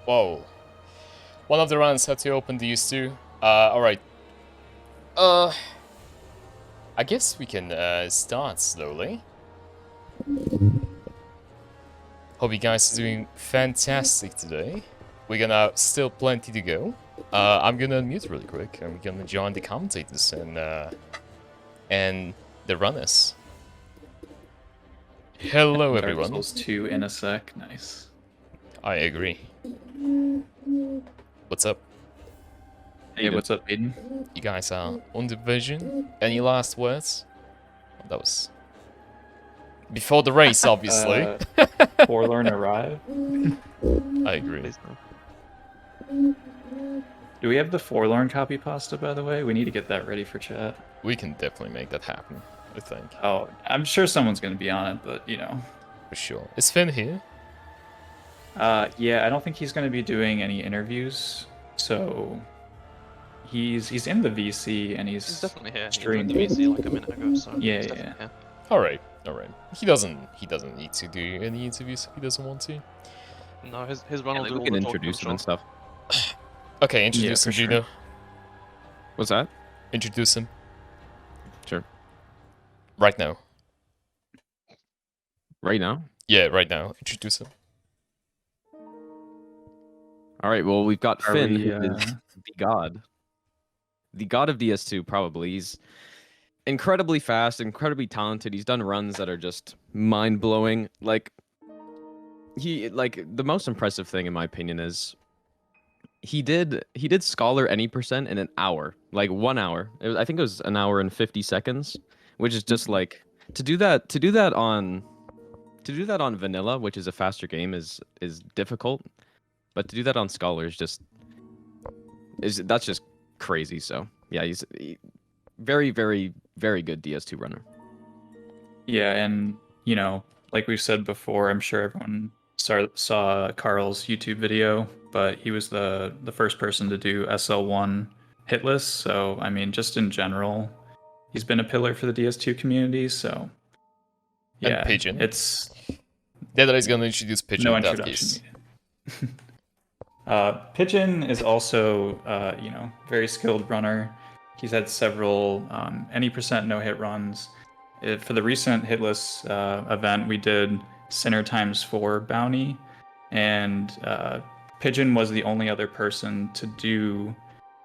Whoa. One of the runs had to open these two. Alright. I guess we can start slowly. Hope you guys are doing fantastic today. We're gonna still plenty to go. I'm gonna unmute really quick and we're gonna join the commentators and the runners. Hello everyone. Dark Souls 2 in a sec, nice. I agree. What's up? Hey, what's up, Aiden? You guys are on the vision. Any last words? Oh, that was before the race, obviously. Forlorn arrive. I agree. Do we have the Forlorn copy pasta, by the way? We need to get that ready for chat. We can definitely make that happen, I think. Oh, I'm sure someone's going to be on it, but, you know. For sure. Is Finn here? Yeah, I don't think he's going to be doing any interviews, so he's in the VC and he's definitely here. Streamed. He joined the VC like a minute ago, so Yeah, he's yeah. definitely here. All right. He doesn't need to do any interviews if he doesn't want to. No, his run will do we all can the introduce him and stuff. Okay, introduce him, for sure. Gino. What's that? Introduce him. Sure. Right now. Right now? Yeah, right now. Introduce him. All right, well, we've got Are Finn, we, who is the god. The god of DS2, probably. He's incredibly fast, incredibly talented. He's done runs that are just mind-blowing. Like, the most impressive thing, in my opinion, is he did Scholar any percent in an hour. Like, 1 hour. I think it was an hour and 50 seconds, which is just, like, to do that on vanilla, which is a faster game, is difficult. But to do that on Scholar that's just crazy. So yeah, he's very, very, very good DS2 runner. Yeah, and, you know, like we've said before, I'm sure everyone saw Carl's YouTube video, but he was the first person to do SL1 hitless. So, I mean, just in general, he's been a pillar for the DS2 community. So, yeah, Pigeon. it's Deadeyeee's gonna introduce Pigeon no in that introduction case. needed. Pigeon is also, you know, very skilled runner. He's had several any percent no hit runs. For the recent hitless event, we did Sinner ×4 bounty, and Pigeon was the only other person to do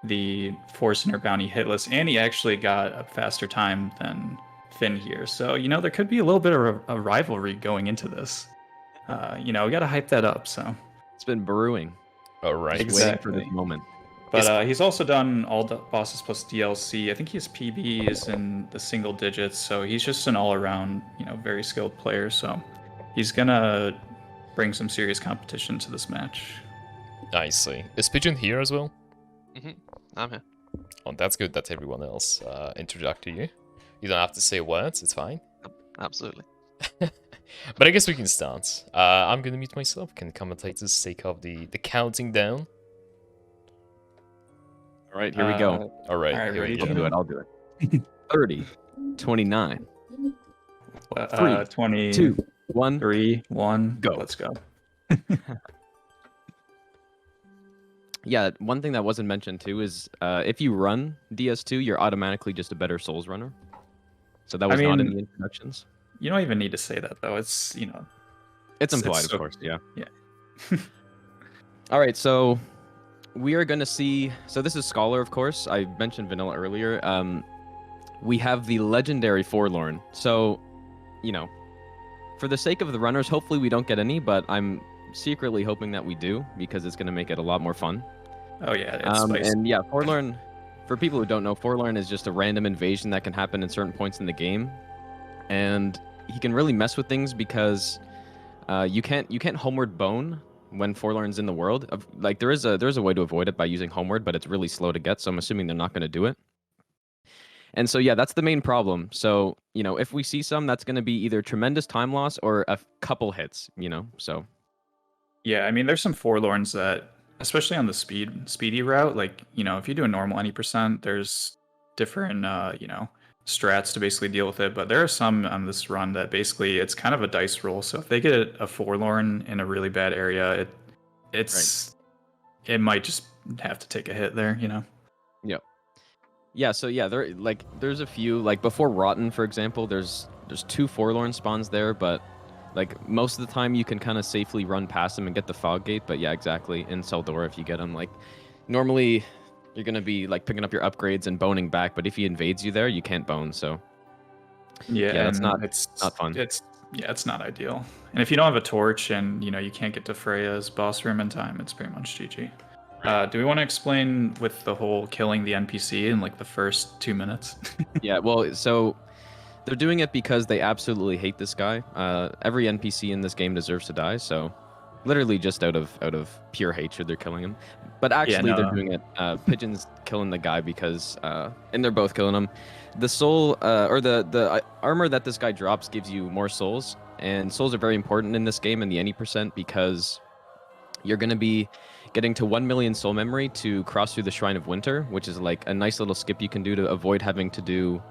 the 4 Sinner bounty hitless, and he actually got a faster time than Finn here. So, you know, there could be a little bit of a rivalry going into this. You know, we got to hype that up. So It's been brewing. All right. Just waiting Exactly. for this moment. But he's also done all the bosses plus DLC. I think his PB is in the single digits, so he's just an all-around, you know, very skilled player. So he's gonna bring some serious competition to this match. Nicely. Is Pigeon here as well? I'm here. Oh, that's good that everyone else introduced to you. You don't have to say words, it's fine. Absolutely. But I guess we can start. I'm gonna mute myself. Can commentators take off the counting down? All right, here we go. All right, all right, here we ready, go. I'll do it. 30, 29, 20, 2, 1. 3, 1, Go. Let's go. Yeah, one thing that wasn't mentioned too is if you run DS2, you're automatically just a better Souls runner. So that was not in mean, the introductions. You don't even need to say that though. It's, you know, It's it's implied, so- of course. Yeah. yeah. All right, so we are going to see. So this is Scholar, of course. I mentioned Vanilla earlier. We have the legendary Forlorn. So, you know, for the sake of the runners, hopefully we don't get any, but I'm secretly hoping that we do because it's going to make it a lot more fun. Oh yeah, it's spicy. And yeah, Forlorn. For people who don't know, Forlorn is just a random invasion that can happen in certain points in the game, and he can really mess with things because you can't homeward bone when Forlorn's in the world. Like there is a way to avoid it by using homeward, but it's really slow to get. So I'm assuming they're not going to do it. And so yeah, that's the main problem. So you know, if we see some, that's going to be either tremendous time loss or a couple hits. You know, so Yeah, I mean, there's some Forlorns that, especially on the speedy route, like, you know, if you do a normal any percent, there's different, you know, strats to basically deal with it. But there are some on this run that basically it's kind of a dice roll. So if they get a Forlorn in a really bad area, it's it might just have to take a hit there, you know. Yeah, so yeah, there's a few like before Rotten, for example. There's 2 Forlorn spawns there, but like most of the time you can kind of safely run past them and get the Fog Gate. But yeah, exactly. In Seldora, if you get them, like normally you're gonna be like picking up your upgrades and boning back, but if he invades you there, you can't bone. So Yeah, yeah, that's and not it's fun. it's not ideal. And if you don't have a torch and you can't get to Freya's boss room in time, it's pretty much GG. Do we want to explain with the whole killing the NPC in like the first 2 minutes? Yeah, well, so they're doing it because they absolutely hate this guy. Every NPC in this game deserves to die, so literally just out of pure hatred they're killing him. But actually they're doing it. Pigeon's killing the guy because and they're both killing him. The soul or the armor that this guy drops gives you more souls, and souls are very important in this game in the any percent because you're going to be getting to 1 million soul memory to cross through the Shrine of Winter, which is like a nice little skip you can do to avoid having to do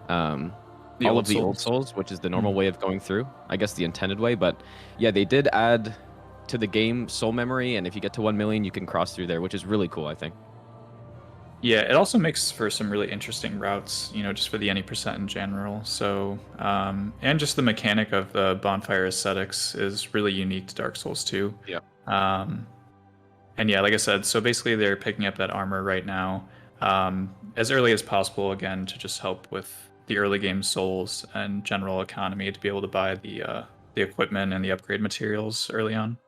all of the old souls, which is the normal way of going through. I guess the intended way, but yeah, they did add to the game soul memory, and if you get to 1 million, you can cross through there, which is really cool, I think. Yeah, it also makes for some really interesting routes, just for the any percent in general. So, and just the mechanic of the bonfire aesthetics is really unique to Dark Souls 2. Yeah. And yeah, like I said, so basically they're picking up that armor right now, as early as possible, again, to just help with the early game souls and general economy to be able to buy the equipment and the upgrade materials early on.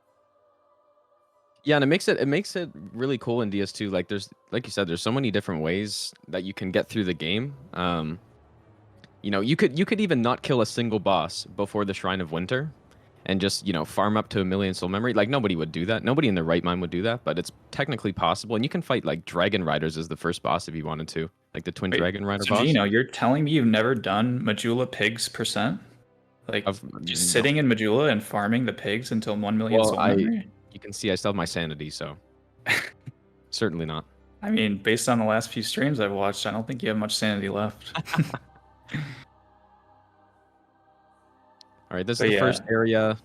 Yeah, and it makes it really cool in DS2. Like like you said, there's so many different ways that you can get through the game. You could even not kill a single boss before the Shrine of Winter, and just farm up to 1 million soul memory. Like nobody would do that. Nobody in their right mind would do that, but it's technically possible. And you can fight like Dragon Riders as the first boss if you wanted to, like the Twin Dragon Rider so boss. Gino, you're telling me you've never done Majula Pigs %? Like just sitting in Majula and farming the pigs until 1 million soul memory? You can see I still have my sanity, so certainly not. I mean, based on the last few streams I've watched, I don't think you have much sanity left. All right, this is the first area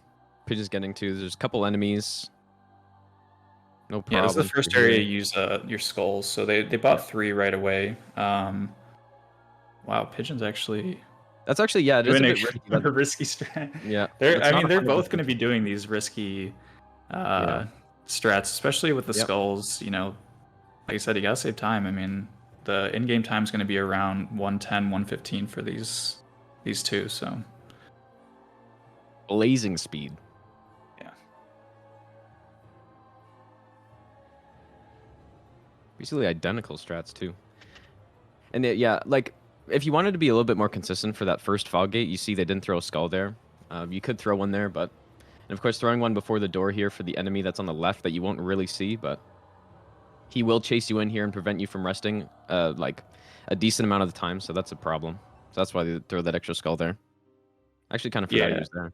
Pigeon's getting to. There's a couple enemies. No problem. Yeah, this is the first area you use your skulls. So they bought 3 right away. Wow, Pigeon's actually... That's actually, it is a bit risky. A risky strat. Yeah. They're both going to be doing these risky strats, especially with the skulls. Like I said, you gotta save time. I mean, the in-game time is going to be around 110, 115 for these two. So blazing speed. Yeah. Basically identical strats too. And like if you wanted to be a little bit more consistent for that first fog gate, you see they didn't throw a skull there. You could throw one there, but and of course throwing one before the door here for the enemy that's on the left that you won't really see, but he will chase you in here and prevent you from resting like a decent amount of the time, so that's a problem. So that's why they throw that extra skull there. Actually kind of forgot he was there.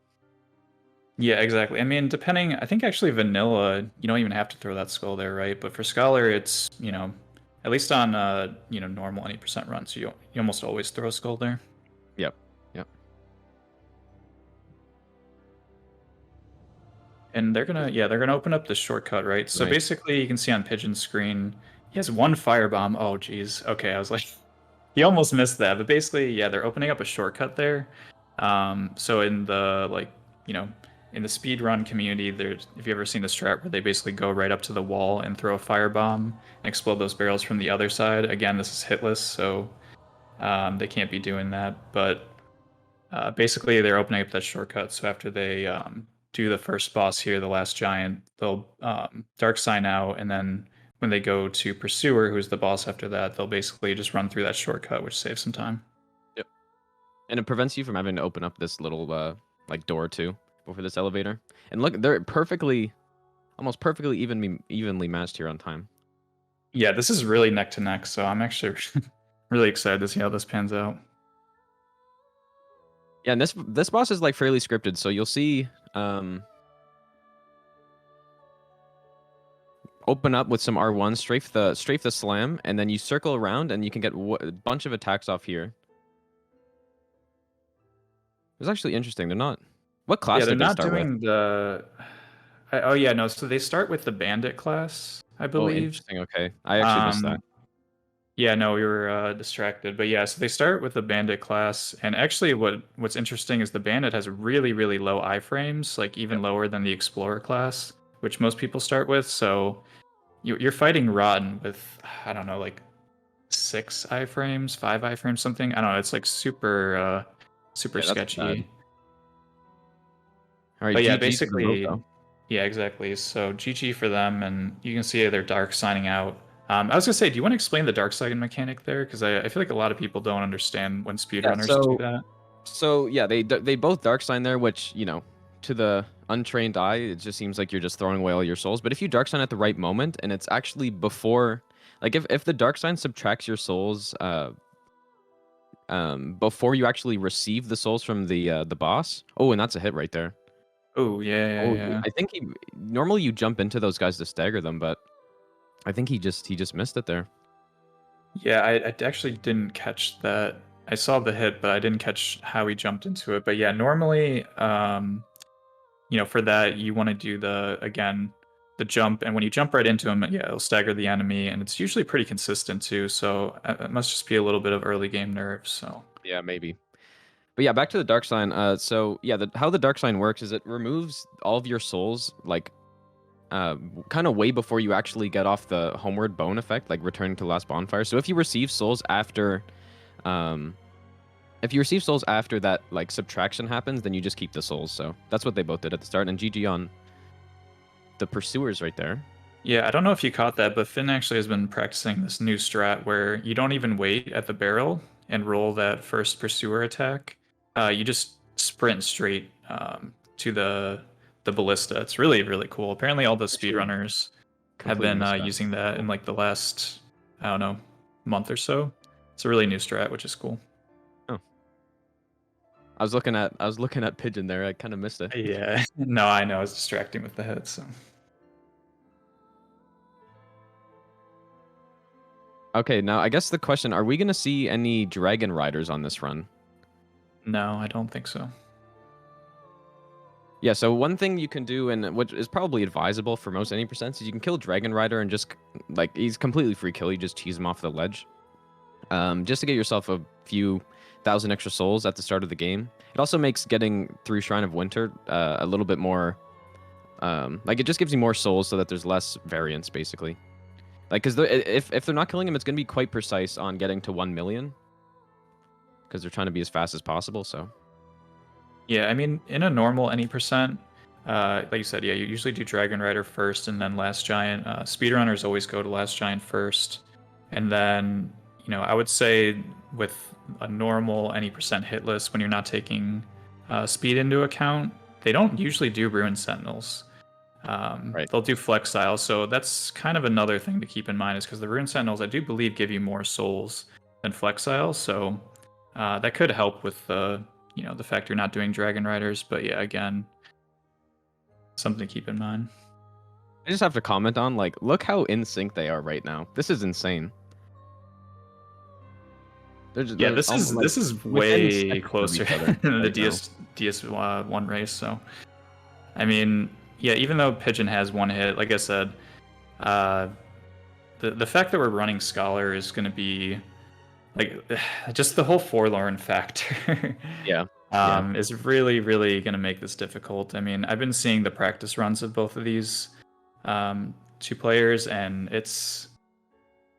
Yeah, exactly. I mean, I think actually vanilla, you don't even have to throw that skull there, right? But for Scholar, it's, at least on, normal any percent runs, you almost always throw a skull there. Yep. And they're gonna open up the shortcut, right? So basically, you can see on Pigeon's screen, he has 1 firebomb. Oh, geez. Okay, I was like, he almost missed that. But basically, they're opening up a shortcut there. So in the in the speedrun community, if you've ever seen the strat where they basically go right up to the wall and throw a firebomb and explode those barrels from the other side. Again, this is hitless, so they can't be doing that. But basically, they're opening up that shortcut. So after they do the first boss here, the last giant, they'll dark sign out, and then when they go to Pursuer, who's the boss after that, they'll basically just run through that shortcut, which saves some time. Yep. And it prevents you from having to open up this little like door too before this elevator. And look, they're almost perfectly evenly matched here on time. Yeah, this is really neck to neck, so I'm actually really excited to see how this pans out. Yeah, and this boss is like fairly scripted, so you'll see open up with some R1, strafe the slam, and then you circle around and you can get a bunch of attacks off here. It's actually interesting. They're not. What class? Yeah, they're did they not start doing with? the. Oh yeah, no. So they start with the bandit class. I Oh, believe. interesting. Okay, I actually missed that. Yeah, no, we were distracted. But yeah, so they start with the bandit class, and actually, what's interesting is the bandit has really, really low iframes, like even Yep. lower than the explorer class, which most people start with. So you're fighting Rotten with, I don't know, like 6 iframes, 5 iframes, something. I don't know. It's like super Yeah, that's bad. sketchy. All right, But yeah, GG to them both, basically, though. yeah, exactly. So GG for them, and you can see their dark signing out. I was gonna say, do you want to explain the dark sign mechanic there? Because I feel like a lot of people don't understand when Yeah. speedrunners do that. So yeah, they both dark sign there, which to the untrained eye, it just seems like you're just throwing away all your souls. But if you dark sign at the right moment, and it's actually before, like if the dark sign subtracts your souls, before you actually receive the souls from the boss. Oh, and that's a hit right there. Oh yeah, Oh, yeah. I think normally you jump into those guys to stagger them, but I think he just missed it there. Yeah, I actually didn't catch that. I saw the hit, but I didn't catch how he jumped into it. But yeah, normally, for that you want to do the jump, and when you jump right into him, yeah, it'll stagger the enemy, and it's usually pretty consistent too. So it must just be a little bit of early game nerves. So Yeah, maybe. But yeah, back to the dark sign. So yeah, how the dark sign works is it removes all of your souls, like, kind of way before you actually get off the homeward bone effect, like returning to the last bonfire. So if you receive souls after, that like subtraction happens, then you just keep the souls. So that's what they both did at the start. And GG on the pursuers right there. yeah, I don't know if you caught that, but Finn actually has been practicing this new strat where you don't even wait at the barrel and roll that first pursuer attack. You just sprint straight to the ballista. It's really, really cool. Apparently, all the speedrunners have Completely been missed that. using that in like the last, I don't know, month or so. It's a really new strat, which is cool. Oh. I was looking at Pigeon there. I kind of missed it. Yeah, no, I know. It's distracting with the hit. So Okay, now I guess the question: are we gonna see any dragon riders on this run? no, I don't think so. Yeah, so one thing you can do, and which is probably advisable for most any percents, is you can kill Dragon Rider and just, like, he's completely free kill. You just cheese him off the ledge. Just to get yourself a few thousand extra souls at the start of the game. It also makes getting through Shrine of Winter a little bit more, like, it just gives you more souls so that there's less variance, basically. Like, because if they're not killing him, it's going to be quite precise on getting to 1 million. Because they're trying to be as fast as possible, so... Yeah, I mean, in a normal any percent, like you said, yeah, you usually do Dragon Rider first and then Last Giant. Speedrunners always go to Last Giant first. And then, I would say with a normal any percent hit list, when you're not taking speed into account, they don't usually do Ruin Sentinels. Right. They'll do Flexile. So that's kind of another thing to keep in mind, is because the Ruin Sentinels, I do believe, give you more souls than Flexile. So that could help with the fact you're not doing Dragon Riders. But yeah, again, something to keep in mind. I just have to comment on, like, look how in sync they are right now. This is insane. Yeah, this is way closer than the DS1 race. So, I mean, yeah, even though Pigeon has one hit, like I said, the fact that we're running Scholar is going to be like just the whole forlorn factor. Yeah. Is really, really going to make this difficult. I mean, I've been seeing the practice runs of both of these two players, and it's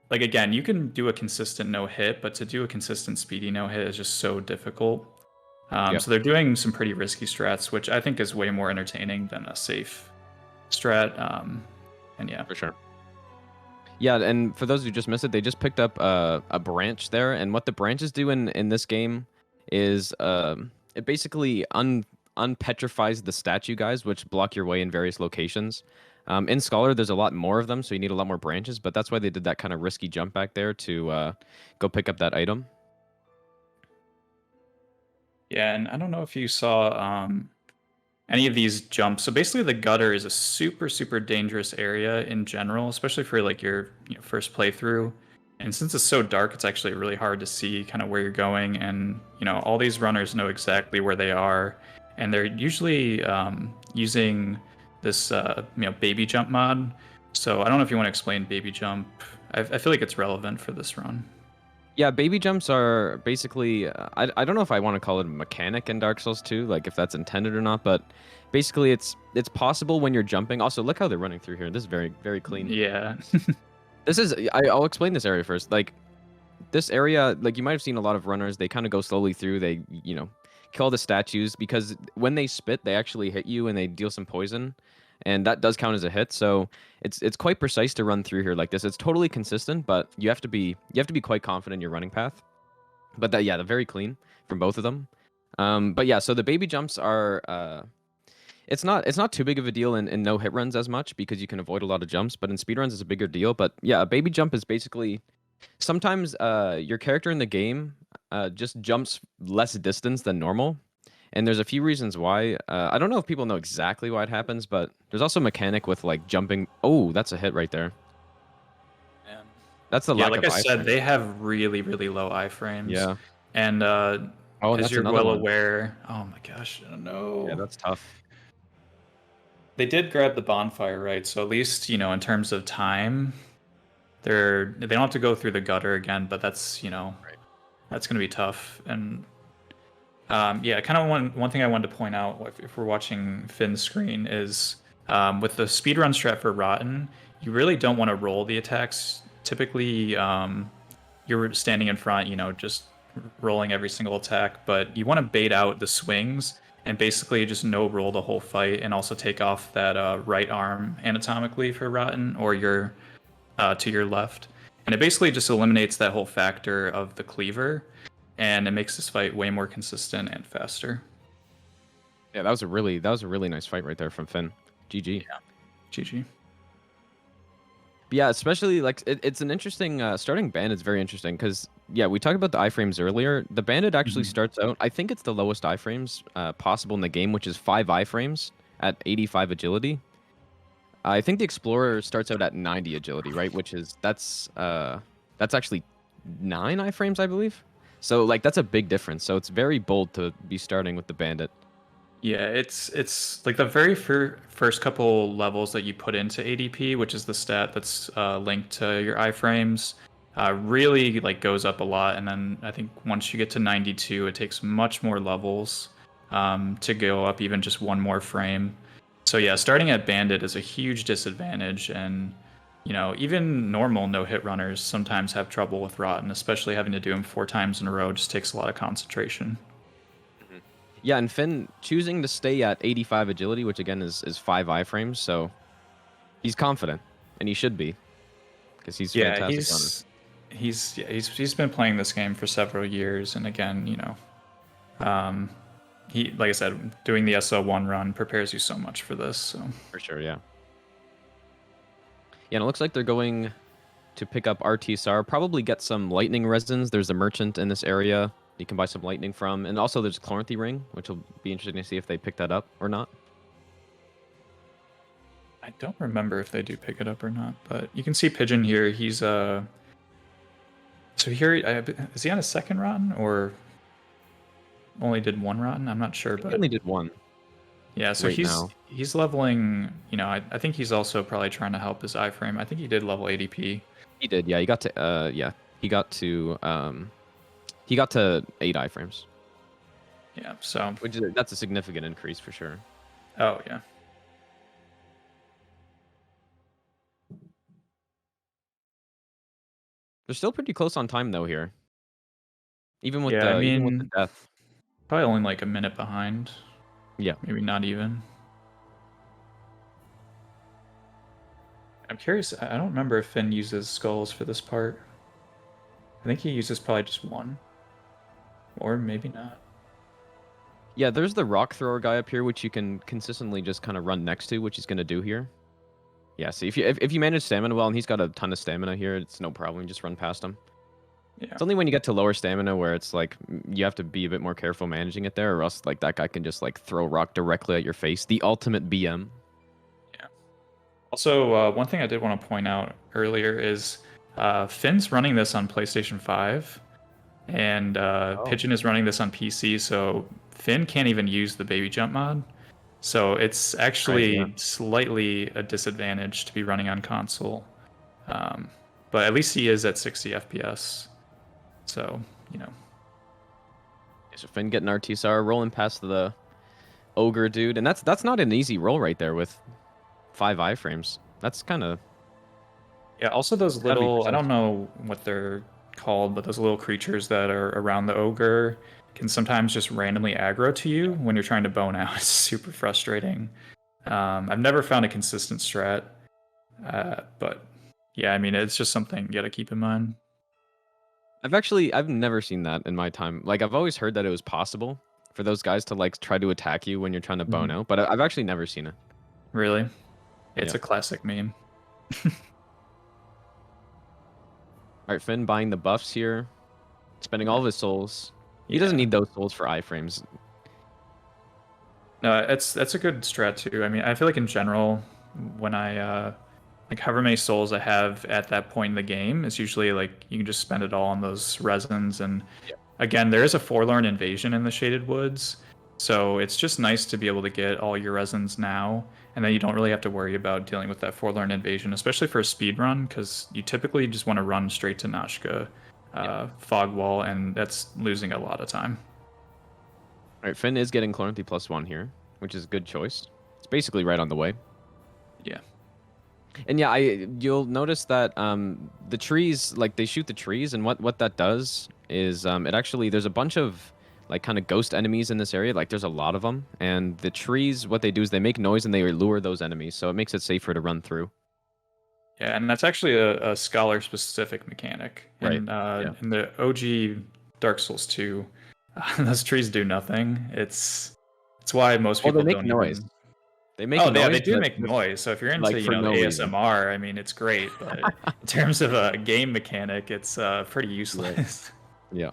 like, again, you can do a consistent no hit, but to do a consistent speedy no hit is just so difficult. So they're doing some pretty risky strats, which I think is way more entertaining than a safe strat. And yeah, for sure. Yeah, and for those who just missed it, they just picked up a branch there, and what the branches do in this game is it basically unpetrifies the statue guys, which block your way in various locations. In Scholar, there's a lot more of them, so you need a lot more branches, but that's why they did that kind of risky jump back there to go pick up that item. Yeah, and I don't know if you saw any of these jumps. So basically, the gutter is a super, super dangerous area in general, especially for like your first playthrough. And since it's so dark, it's actually really hard to see kind of where you're going. And all these runners know exactly where they are, and they're usually using this baby jump mod, So I don't know if you want to explain baby jump. I feel like it's relevant for this run. Yeah, baby jumps are basically, I don't know if I want to call it a mechanic in Dark Souls 2, like if that's intended or not, but basically it's possible when you're jumping. Also, look how they're running through here. This is very, very clean. Yeah. This is, I'll explain this area first. Like, this area, like you might have seen a lot of runners, they kind of go slowly through, they, you know, kill the statues, because when they spit, they actually hit you and they deal some poison. And that does count as a hit, so it's quite precise to run through here like this. It's totally consistent, but you have to be quite confident in your running path. But that, yeah, they're very clean from both of them. But yeah, so the baby jumps are it's not too big of a deal in no hit runs as much, because you can avoid a lot of jumps, but in speedruns it's a bigger deal. But yeah, a baby jump is basically sometimes your character in the game just jumps less distance than normal. And there's a few reasons why. I don't know if people know exactly why it happens, but there's also a mechanic with like jumping. Oh, that's a hit right there. And That's the yeah, lack like of I said, iframes. they have really, really low iframes. Yeah. And Oh, as that's you're another well one. aware, oh my gosh, I don't know. Yeah, that's tough. They did grab the bonfire, right? So at least, you know, in terms of time, they don't have to go through the gutter again, but that's, you know, Right. that's going to be tough. And yeah, kind of one thing I wanted to point out if we're watching Finn's screen is with the speedrun strat for Rotten, you really don't want to roll the attacks. Typically, you're standing in front, you know, just rolling every single attack, but you want to bait out the swings and basically just no roll the whole fight, and also take off that right arm anatomically for Rotten, or your to your left, and it basically just eliminates that whole factor of the cleaver, and it makes this fight way more consistent and faster. Yeah, that was a really nice fight right there from Finn. GG. GG. But yeah, especially like it's an interesting starting bandit's very interesting, because yeah, we talked about the iframes earlier. The bandit actually Mhm. starts out, I think it's the lowest iframes possible in the game, which is 5 iframes at 85 agility. I think the explorer starts out at 90 agility, right? Which is that's actually 9 iframes, I believe. So like that's a big difference. So it's very bold to be starting with the bandit. Yeah, it's like the very first couple levels that you put into ADP, which is the stat that's linked to your iframes, really like goes up a lot. And then I think once you get to 92, it takes much more levels to go up even just one more frame. So yeah, starting at bandit is a huge disadvantage, and you know, even normal no hit runners sometimes have trouble with Rotten, especially having to do them 4 times in a row just takes a lot of concentration. Yeah, and Finn choosing to stay at 85 agility, which again is 5 iframes, so he's confident, and he should be, because he's Yeah, fantastic on it. he's been playing this game for several years, and again, you know, he, like I said, doing the SO1 run prepares you so much for this. So For sure, yeah. Yeah, and it looks like they're going to pick up RT-SAR, probably get some lightning resins. There's a merchant in this area you can buy some lightning from, and also there's Chloranthy Ring, which will be interesting to see if they pick that up or not. I don't remember if they do pick it up or not, but you can see Pigeon here. He's so here is he on a second run or only did one run? I'm not sure, He but only did one. yeah. So right now. he's leveling. You know, I think he's also probably trying to help his iframe. I think he did level ADP. He did, yeah. He got to he got to 8 iframes, Yeah. So that's a significant increase for sure. oh yeah. They're still pretty close on time though here, even with Yeah, I even with the mean, death. probably only like a minute behind. Yeah. Maybe not even. I'm curious. I don't remember if Finn uses skulls for this part. I think he uses probably just one. Or maybe not. Yeah, there's the rock thrower guy up here, which you can consistently just kind of run next to, which he's gonna do here. Yeah, see, if you manage stamina well, and he's got a ton of stamina here, it's no problem. Just run past him. Yeah. It's only when you get to lower stamina where it's like you have to be a bit more careful managing it there, or else like that guy can just like throw rock directly at your face. The ultimate BM. Yeah. Also, one thing I did want to point out earlier is Finn's running this on PlayStation 5, and Pigeon is running this on PC, so Finn can't even use the baby jump mod. So it's actually Right, yeah. slightly a disadvantage to be running on console. But at least he is at 60 FPS. So, you know. So Finn getting RT-SAR, rolling past the ogre dude, and that's not an easy roll right there with 5 iframes. That's kind of Yeah, also those gotta be little, I precise. don't know what they're called, but those little creatures that are around the ogre can sometimes just randomly aggro to you when you're trying to bone out. It's super frustrating. I've never found a consistent strat, but yeah, I mean, it's just something you gotta keep in mind. I've never seen that in my time. Like I've always heard that it was possible for those guys to like try to attack you when you're trying to bone Mhm. out, but I've actually never seen it. Really? It's Yeah. a classic meme. All right, Finn buying the buffs here, spending all of his souls. He doesn't Yeah. need those souls for iframes. No, that's a good strat too. I mean, I feel like in general, when I like however many souls I have at that point in the game, it's usually like you can just spend it all on those resins. And Yeah. again, there is a forlorn invasion in the Shaded Woods, so it's just nice to be able to get all your resins now, and then you don't really have to worry about dealing with that forlorn invasion, especially for a speed run, because you typically just want to run straight to Nashka, Fog Wall, and that's losing a lot of time. All right, Finn is getting Chloranthy +1 here, which is a good choice. It's basically right on the way. Yeah. And yeah, you'll notice that the trees, like they shoot the trees, and what that does is it actually there's a bunch of like kind of ghost enemies in this area. Like there's a lot of them, and the trees, what they do is they make noise and they lure those enemies, so it makes it safer to run through. Yeah, and that's actually a scholar-specific mechanic. Right, In the OG Dark Souls 2, those trees do nothing. It's why most Well, they people make don't noise. even. They make Oh, noise. yeah, they do but make noise. So if you're into, like for no reason. ASMR, I mean, it's great. But in terms of a game mechanic, it's pretty useless. Yeah.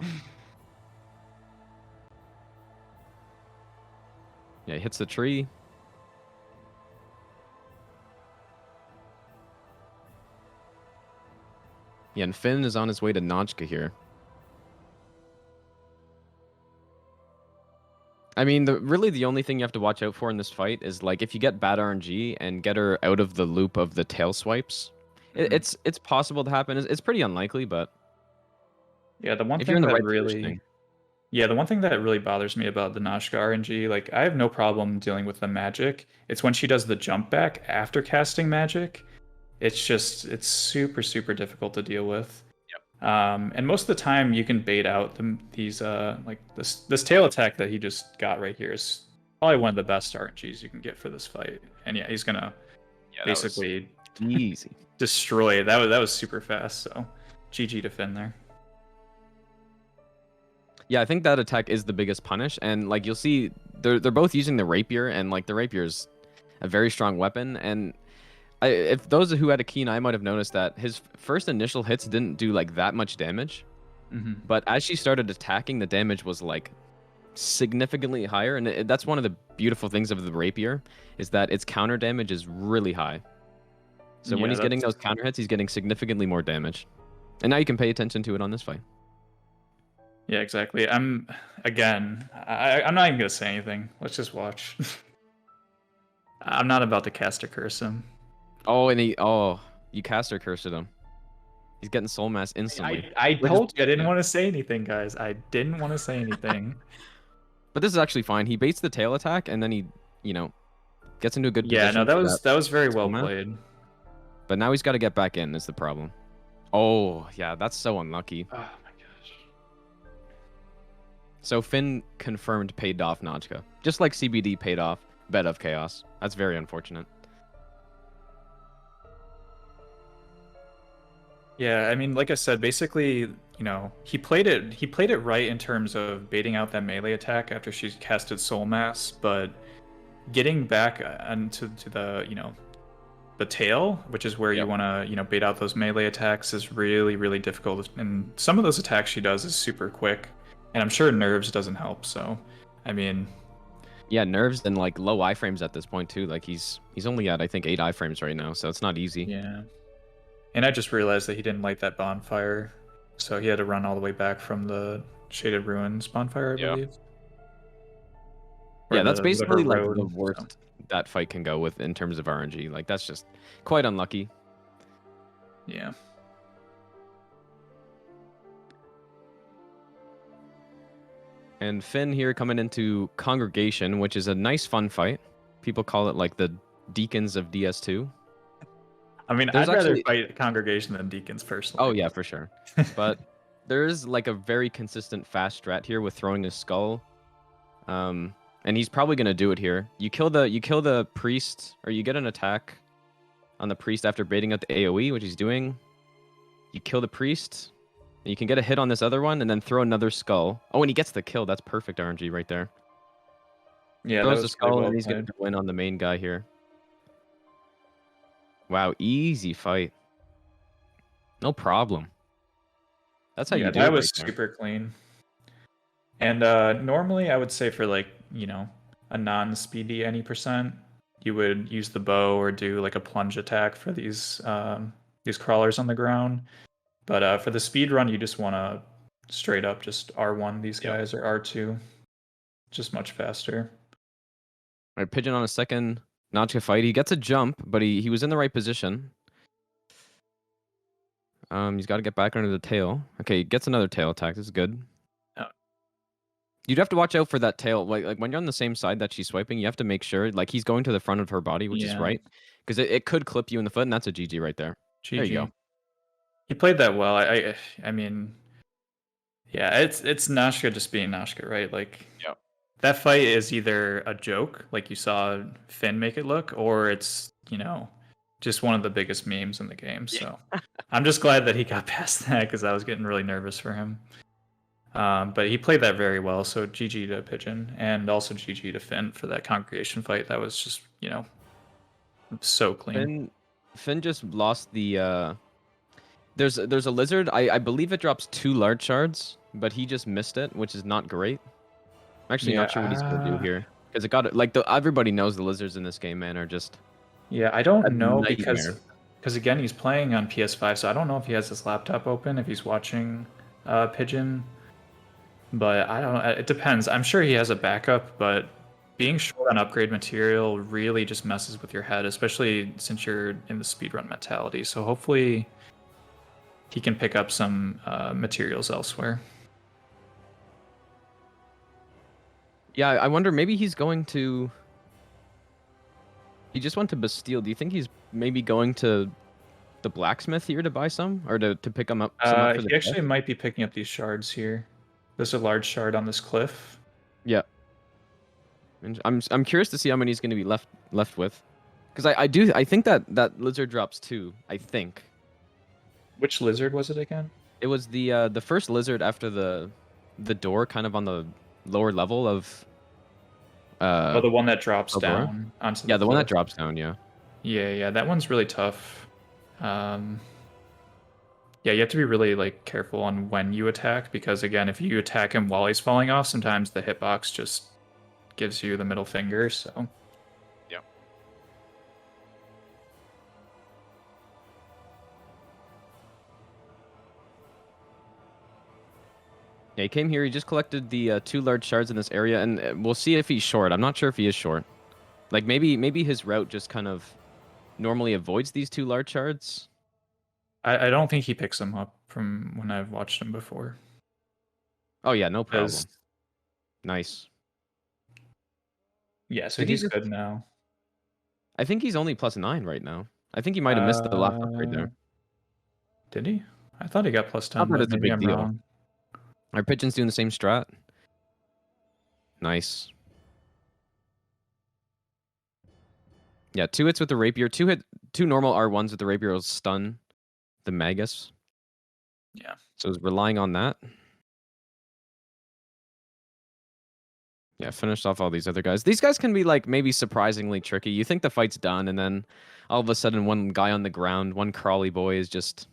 Yeah, he hits the tree. Yeah, and Finn is on his way to Notchka here. I mean, really the only thing you have to watch out for in this fight is like if you get bad RNG and get her out of the loop of the tail swipes, Mhm. it's possible to happen. It's pretty unlikely, but Yeah, the one if you're in thing the that right really. positioning, Yeah, the one thing that really bothers me about the Nashka RNG, like I have no problem dealing with the magic. It's when she does the jump back after casting magic. It's super super difficult to deal with. And most of the time you can bait out these like this tail attack that he just got right here is probably one of the best RNGs you can get for this fight. And yeah, he's gonna yeah, basically easy. destroy it. That was super fast. So GG to Finn there. Yeah, I think that attack is the biggest punish, and like you'll see, they're both using the rapier, and like the rapier is a very strong weapon. And if those who had a keen eye might have noticed that his first initial hits didn't do like that much damage, Mm-hmm. but as she started attacking, the damage was like significantly higher, and that's one of the beautiful things of the rapier is that its counter damage is really high. So when Yeah, he's getting that's- those counter hits, he's getting significantly more damage, and now you can pay attention to it on this fight. Yeah, exactly. I'm not even gonna say anything. Let's just watch. I'm not about to cast a curse him. Oh, and you caster cursed him. He's getting soul mass instantly. I Which is- told you I didn't yeah. want to say anything, guys. I didn't want to say anything. But this is actually fine. He baits the tail attack, and then he, gets into a good Yeah, position. no, for that was very soul well mass. played. But now he's got to get back in. Is the problem? Oh, yeah, that's so unlucky. Oh my gosh. So Finn confirmed paid off Notchka, just like CBD paid off Bed of Chaos. That's very unfortunate. Yeah, I mean, like I said, basically, he played it right in terms of baiting out that melee attack after she casted Soul Mass, but getting back onto the tail, which is where you want to, bait out those melee attacks, is really, really difficult. And some of those attacks she does is super quick, and I'm sure Nerves doesn't help. So, I mean, Yeah, nerves and like low iframes at this point too. Like he's only at I think 8 iframes right now, so it's not easy. yeah. And I just realized that he didn't light that bonfire, so he had to run all the way back from the Shaded Ruins bonfire, I Yeah. believe. Or Yeah, that's the basically like road, the so. worst that fight can go with in terms of RNG. Like that's just quite unlucky. Yeah. And Finn here coming into Congregation, which is a nice fun fight. People call it like the Deacons of DS2. I mean, There's I'd rather actually- fight Congregation than Deacons personally. Oh yeah, for sure. But there is like a very consistent fast strat here with throwing a skull. And he's probably gonna do it here. You kill the priest, or you get an attack on the priest after baiting out the AoE, which he's doing. You kill the priest. You can get a hit on this other one, and then throw another skull. Oh, and he gets the kill. That's perfect RNG right there. Yeah, that Throws the was skull, really well and he's gonna played. win on the main guy here. Wow, easy fight. No problem. That's how Yeah, you do that it. was right there. super clean. And normally I would say for like, a non-speedy any percent, you would use the bow or do like a plunge attack for these crawlers on the ground. But for the speed run, you just want to straight up just R1 these Yep. guys or R2. Just much faster. All right, Pigeon on a second Nachka fight. He gets a jump, but he was in the right position. He's got to get back under the tail. Okay, he gets another tail attack. This is good. Oh. You'd have to watch out for that tail. Like when you're on the same side that she's swiping, you have to make sure like he's going to the front of her body, which is Yeah. right, because it could clip you in the foot, and that's a GG right there. GG. There you go. He played that well. I mean, yeah, it's Nashka just being Nashka, right? Like, Yep. that fight is either a joke, like you saw Finn make it look, or it's just one of the biggest memes in the game. So I'm just glad that he got past that because I was getting really nervous for him. But he played that very well. So GG to Pigeon, and also GG to Finn for that Congregation fight. That was just so clean. Finn just lost the. There's a lizard. I believe it drops 2 large shards, but he just missed it, which is not great. I'm actually not sure what he's gonna do here because it got it. Like everybody knows the lizards in this game, man, are just. Yeah, I don't a know nightmare. because again he's playing on PS5, so I don't know if he has his laptop open if he's watching Pigeon. But I don't know. It depends. I'm sure he has a backup, but being short on upgrade material really just messes with your head, especially since you're in the speedrun mentality. So hopefully he can pick up some materials elsewhere. Yeah, I wonder. Maybe he's going to. He just went to Bastille. Do you think he's maybe going to the blacksmith here to buy some, or to pick him up? Some up for He the actually chest? might be picking up these shards here. There's a large shard on this cliff. Yeah. And I'm curious to see how many he's going to be left with, because I think that lizard drops 2. I think Which lizard was it again? it was the first lizard after the door, kind of on the lower level of. Oh, the one that drops Aurora? down onto Yeah, the one that cliff. drops down. Yeah. Yeah, that one's really tough. Yeah, you have to be really careful on when you attack because again, if you attack him while he's falling off, sometimes the hitbox just gives you the middle finger. So Yep. Yeah, he came here. He just collected the 2 large shards in this area, and we'll see if he's short. I'm not sure if he is short. Like maybe his route just kind of normally avoids these 2 large shards. I don't think he picks them up from when I've watched him before. Oh yeah, no problem. 'Cause- Nice. Yeah, so Did he he's just- good now. I think he's only +9 right now. I think he might have missed the last upgrade there. Did he? I thought he got +10, Not that but it's a maybe big I'm deal. wrong. Our Pigeon's doing the same strat. Nice. Yeah, 2 hits with the rapier. 2 normal R1s with the rapier will stun the Magus. Yeah. So he's relying on that. Yeah, finished off all these other guys. These guys can be maybe surprisingly tricky. You think the fight's done, and then all of a sudden one guy on the ground, one crawly boy is just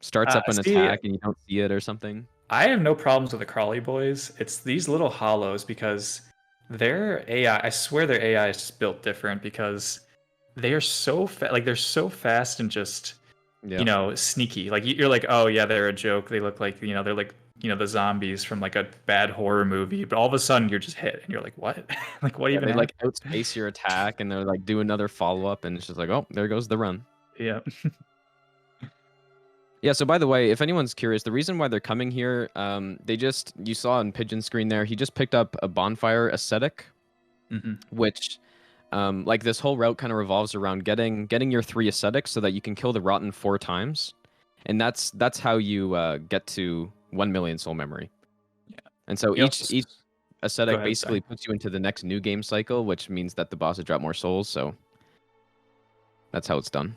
starts up an See, attack and you don't see it or something. I have no problems with the Crawley boys. It's these little hollows because their AI, I swear their AI is just built different because they are so they're so fast and just Yeah. sneaky. Like you're like, oh yeah, they're a joke. They look like they're like you know, the zombies from like a bad horror movie, but all of a sudden you're just hit and you're like, what? Like what Yeah, even they like happened? outspace your attack, and they're like do another follow up, and it's just like, oh, there goes the run. Yeah. Yeah. So by the way, if anyone's curious, the reason why they're coming here, you saw on Pigeon's screen there, he just picked up a bonfire ascetic, Hmm. which, like this whole route kind of revolves around getting your 3 ascetics so that you can kill the rotten 4 times, and that's how you get to 1 million soul memory. Yeah. And so He each also- each ascetic Go ahead, basically sorry. puts you into the next new game cycle, which means that the bosses drop more souls. So that's how it's done.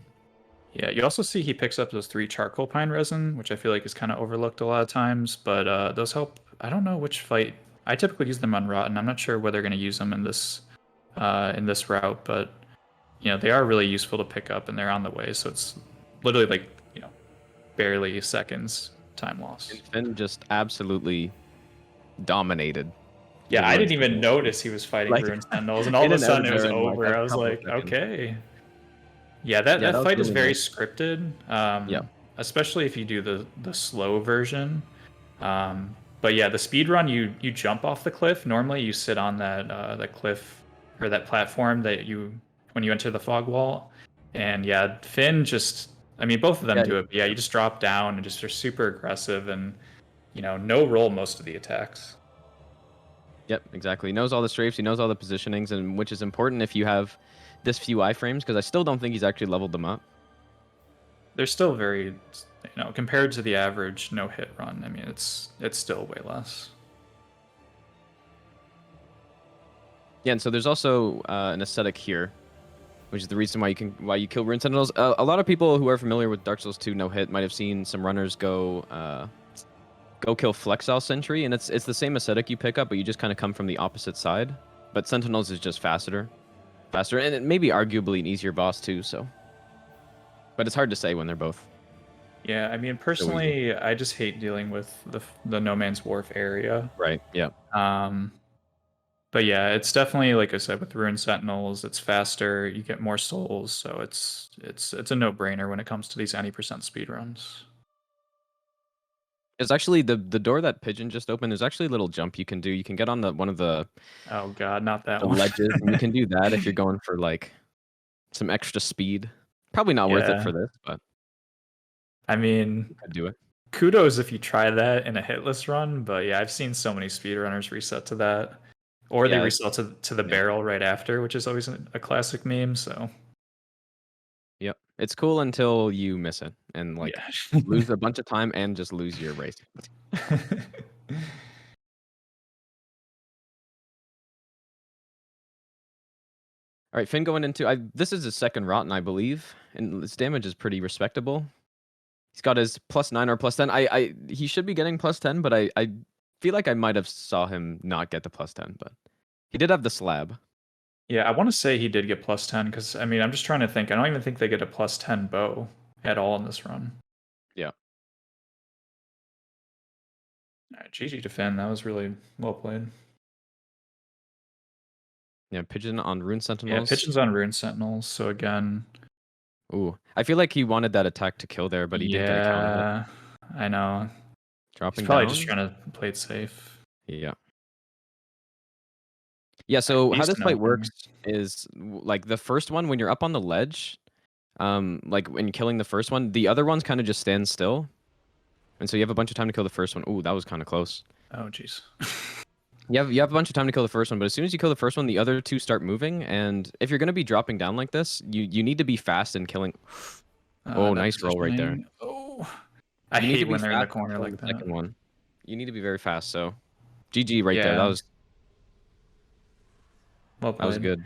Yeah, you also see he picks up those 3 charcoal pine resin, which I feel like is kind of overlooked a lot of times, but those help. I don't know which fight. I typically use them on rotten. I'm not sure whether they're going to use them in this route, but you know, they are really useful to pick up and they're on the way, so it's literally like, you know, barely seconds time loss. And Finn just absolutely dominated. Yeah, the I Ruin didn't even Sentinels. notice he was fighting Like, Ruin Sentinels, and all in of a and out sudden of it was there in, like, over. a I was couple like, seconds. okay. Yeah, that that was fight is really very nice. scripted. Yeah. Especially if you do the slow version. But yeah, the speed run, you jump off the cliff. Normally you sit on that cliff or that platform when you enter the fog wall. And yeah, Finn just, I mean, both of them Yeah. do it. But yeah, you just drop down and just are super aggressive and, you know, no roll most of the attacks. Yep, exactly. He knows all the strafes, he knows all the positionings, and which is important if you have this few iframes, because I still don't think he's actually leveled them up. They're still very, you know, compared to the average no hit run. I mean, it's still way less. Yeah, and so there's also an ascetic here, which is the reason why you kill Ruin Sentinels. A lot of people who are familiar with Dark Souls 2 no hit might have seen some runners go kill Flexile Sentry, and it's the same ascetic you pick up, but you just kind of come from the opposite side. But Sentinels is just faster, and it may be arguably an easier boss too. So, but it's hard to say when they're both. Yeah, I mean, personally, I just hate dealing with the No Man's Wharf area. Right. Yeah. But yeah, it's definitely, like I said, with Ruin Sentinels, it's faster. You get more souls, so it's a no-brainer when it comes to these any percent speedruns. It's actually the door that Pigeon just opened. There's actually a little jump you can do. You can get on one of the Oh god, not that one. ledges, and you can do that if you're going for like some extra speed. Probably not worth it Yeah. for this, but I mean, you could do it. kudos if you try that in a hitless run, but yeah, I've seen so many speedrunners reset to that. Or they Yeah, reset to the barrel right after, which is always a classic meme, so Yep. It's cool until you miss it and like yeah. lose a bunch of time and just lose your race. All right, Finn going into this is his second rotten, I believe, and his damage is pretty respectable. He's got his +9 or +10. He should be getting +10, but I feel like I might have saw him not get the +10, but he did have the slab. Yeah, I want to say he did get +10 because I mean, I'm just trying to think. I don't even think they get a +10 bow at all in this run. Yeah. All right, GG to Finn. That was really well played. Yeah, Pigeon on Rune Yeah, Sentinels. Pigeon's on Rune Sentinels. So again, Ooh, I feel like he wanted that attack to kill there, but he did get a counter hit. yeah, I know. Dropping He's probably down. just trying to play it safe. Yeah. Yeah, so how He's this an fight opener. works is like the first one when you're up on the ledge, like when killing the first one, the other ones kind of just stand still. And so you have a bunch of time to kill the first one. Ooh, that was kind of close. Oh jeez. You have a bunch of time to kill the first one, but as soon as you kill the first one, the other two start moving, and if you're going to be dropping down like this, you need to be fast in killing. Oh, nice roll right there. Oh, I You need to hate be when they're in the fast corner to kill like the that. second one. You need to be very fast, so GG right there. Yeah. That Well was played. good.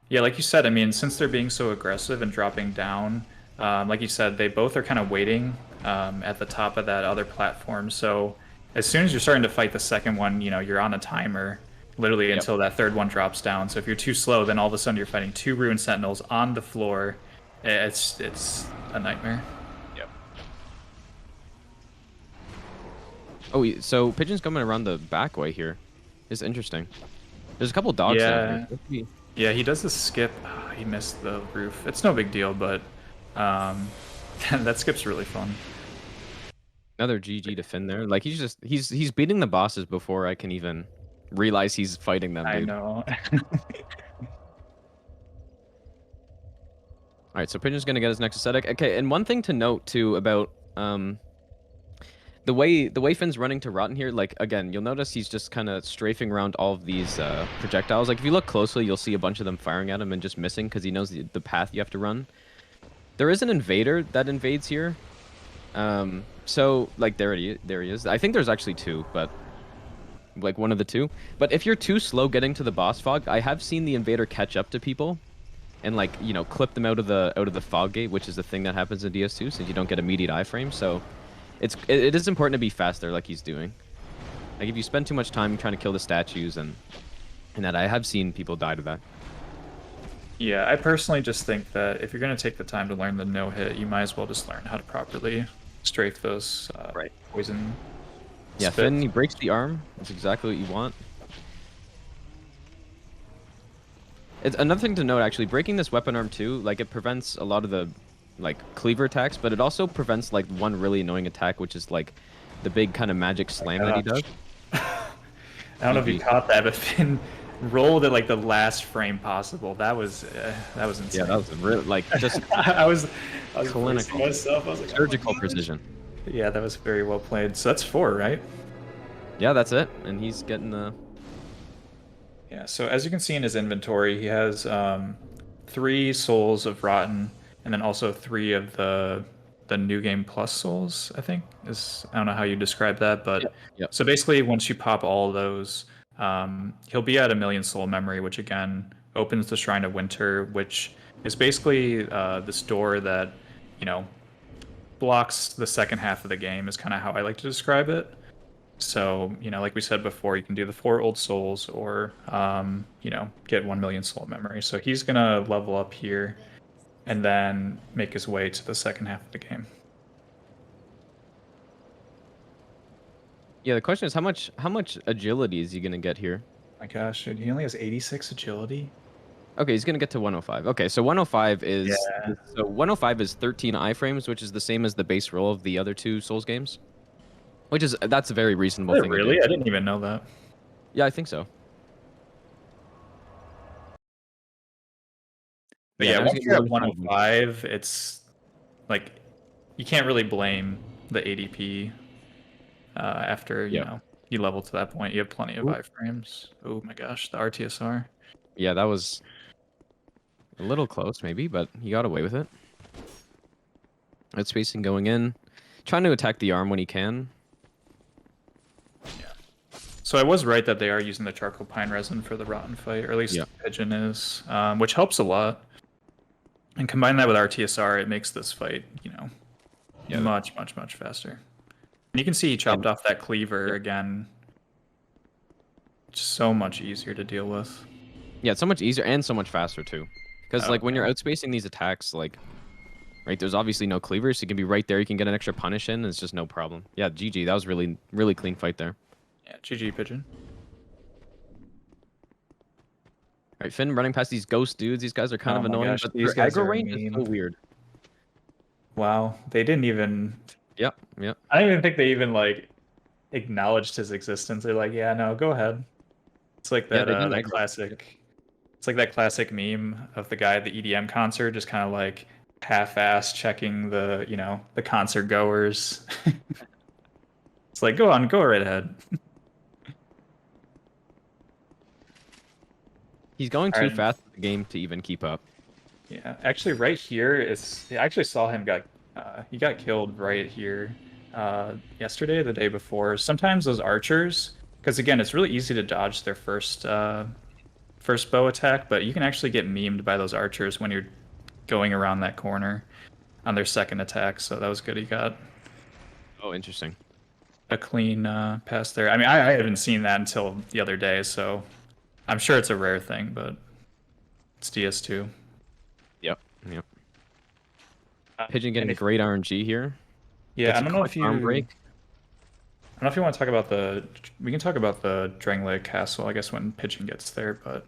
Yeah, like you said, I mean, since they're being so aggressive and dropping down, like you said, they both are kind of waiting at the top of that other platform. So as soon as you're starting to fight the second one, you know, you're on a timer, literally until that third one drops down. So if you're too slow, then all of a sudden you're fighting 2 Ruin Sentinels on the floor. It's a nightmare. Yep. Oh, so Pigeon's coming around the back way here. It's interesting. There's a couple dogs down here. Yeah, he does the skip. Oh, he missed the roof. It's no big deal, but that skip's really fun. Another GG to Finn there. Like he's beating the bosses before I can even realize he's fighting them, I dude. know. All right, so Pigeon's gonna get his next aesthetic. Okay, and one thing to note too about the way Finn's running to Rotten here, like again, you'll notice he's just kind of strafing around all of these projectiles. Like if you look closely, you'll see a bunch of them firing at him and just missing because he knows the path you have to run. There is an invader that invades here. So like there he is. I think there's actually two, but like one of the two. But if you're too slow getting to the boss fog, I have seen the invader catch up to people and like, you know, clip them out of the fog gate, which is the thing that happens in DS2 since you don't get immediate iframe. So it is important to be faster like he's doing. Like if you spend too much time trying to kill the statues and that, I have seen people die to that. Yeah, I personally just think that if you're going to take the time to learn the no-hit, you might as well just learn how to properly strafe those poison Yeah, spits. Finn, he breaks the arm. That's exactly what you want. It's another thing to note, actually, breaking this weapon arm too, like it prevents a lot of the like cleaver attacks, but it also prevents like one really annoying attack, which is like the big kind of magic slam that he does. I don't know if you caught that, but Finn rolled at like the last frame possible. That was insane. Yeah, that was really like just I was clinical. myself. I was like, surgical oh my gosh. precision. Yeah, that was very well played. So that's 4, right? Yeah, that's it, and he's getting the. Yeah. So as you can see in his inventory, he has 3 souls of Rotten, and then also 3 of the New Game Plus souls. I think I don't know how you describe that, but Yep. So basically, once you pop all of those, he'll be at 1,000,000 soul memory, which again opens the Shrine of Winter, which is basically this door that, you know, blocks the second half of the game. Is kind of how I like to describe it. So, you know, like we said before, you can do the 4 old souls or, you know, get 1,000,000 soul memory. So he's going to level up here and then make his way to the second half of the game. Yeah, the question is how much agility is he gonna get here? My gosh, dude, he only has 86 agility. Okay, he's gonna get to 105. Okay, so 105 is 105 is 13 iframes, which is the same as the base roll of the other 2 Souls games. That's a very reasonable thing. Really? To do. I didn't even know that. Yeah, I think so. But yeah, once you're at 105, it's like you can't really blame the ADP after you know you level to that point. You have plenty of iframes. Oh my gosh, the RTSR. Yeah, that was a little close, maybe, but he got away with it. Outspacing going in, trying to attack the arm when he can. So I was right that they are using the charcoal pine resin for the rotten fight, or at least Pigeon is, which helps a lot. And combine that with RTSR, it makes this fight, you know, much faster. And you can see he chopped off that cleaver again. Just so much easier to deal with. Yeah, it's so much easier and so much faster too. Because like when you're outspacing these attacks, like, right, there's obviously no cleaver, so you can be right there. You can get an extra punish in, and it's just no problem. Yeah, GG. That was really clean fight there. Yeah, GG Pigeon. All right, Finn running past these ghost dudes. These guys are kind of annoying, but these their guys aggro are range is so mean. weird. Wow, they didn't even. Yep. I don't even think they even like acknowledged his existence. They're like, yeah, no, go ahead. It's like that that classic. It's like that classic meme of the guy at the EDM concert, just kind of like half-ass checking the, you know, the concert goers. It's like, go right ahead. He's going too fast for the game to even keep up. Yeah, actually, right here is. I actually saw him he got killed right here yesterday, the day before. Sometimes those archers, because again, it's really easy to dodge their first bow attack, but you can actually get memed by those archers when you're going around that corner on their second attack. So that was good. He got. Oh, interesting. A clean pass there. I mean, I haven't seen that until the other day, so I'm sure it's a rare thing, but it's DS2. Yep. Pigeon getting great RNG here. Yeah, I don't know if you. Arm break. I don't know if you want to talk about the. We can talk about the Drangleic Castle, I guess, when Pigeon gets there, but.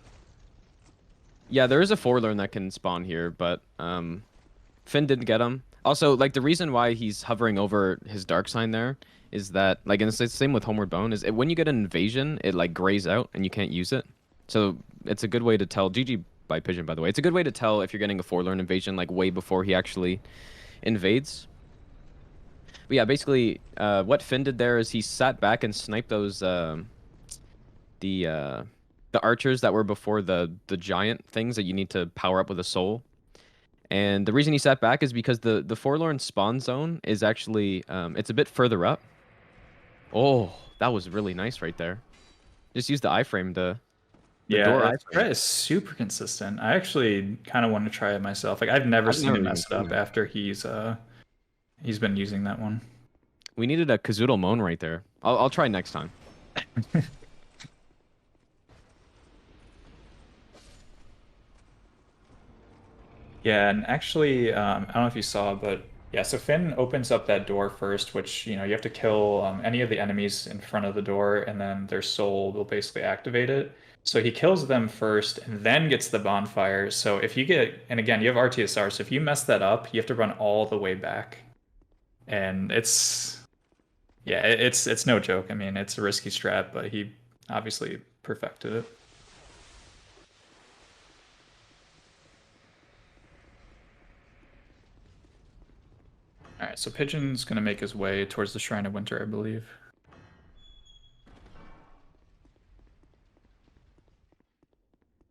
Yeah, there is a forelearn that can spawn here, but Finn didn't get him. Also, like the reason why he's hovering over his dark sign there is that, like, and it's the same with Homeward Bone, is when you get an invasion, it like grays out and you can't use it. So it's a good way to tell. GG by Pigeon, by the way. It's a good way to tell if you're getting a forlorn invasion like way before he actually invades. But yeah, basically, what Finn did there is he sat back and sniped those the archers that were before the giant things that you need to power up with a soul. And the reason he sat back is because the forlorn spawn zone is actually it's a bit further up. Oh, that was really nice right there. Just use the iframe to Yeah, door that iframe. threat is super consistent. I actually kind of want to try it myself. Like I've never seen never him even mess it seen up it. after he's been using that one. We needed a Kazoodle Moan right there. I'll try next time. Yeah, and actually, I don't know if you saw, but yeah, so Finn opens up that door first, which, you know, you have to kill any of the enemies in front of the door, and then their soul will basically activate it. So he kills them first and then gets the bonfire. So if you get, and again, you have RTSR, so if you mess that up, you have to run all the way back. And yeah, it's no joke. I mean, it's a risky strat, but he obviously perfected it. All right, so Pigeon's gonna make his way towards the Shrine of Winter, I believe.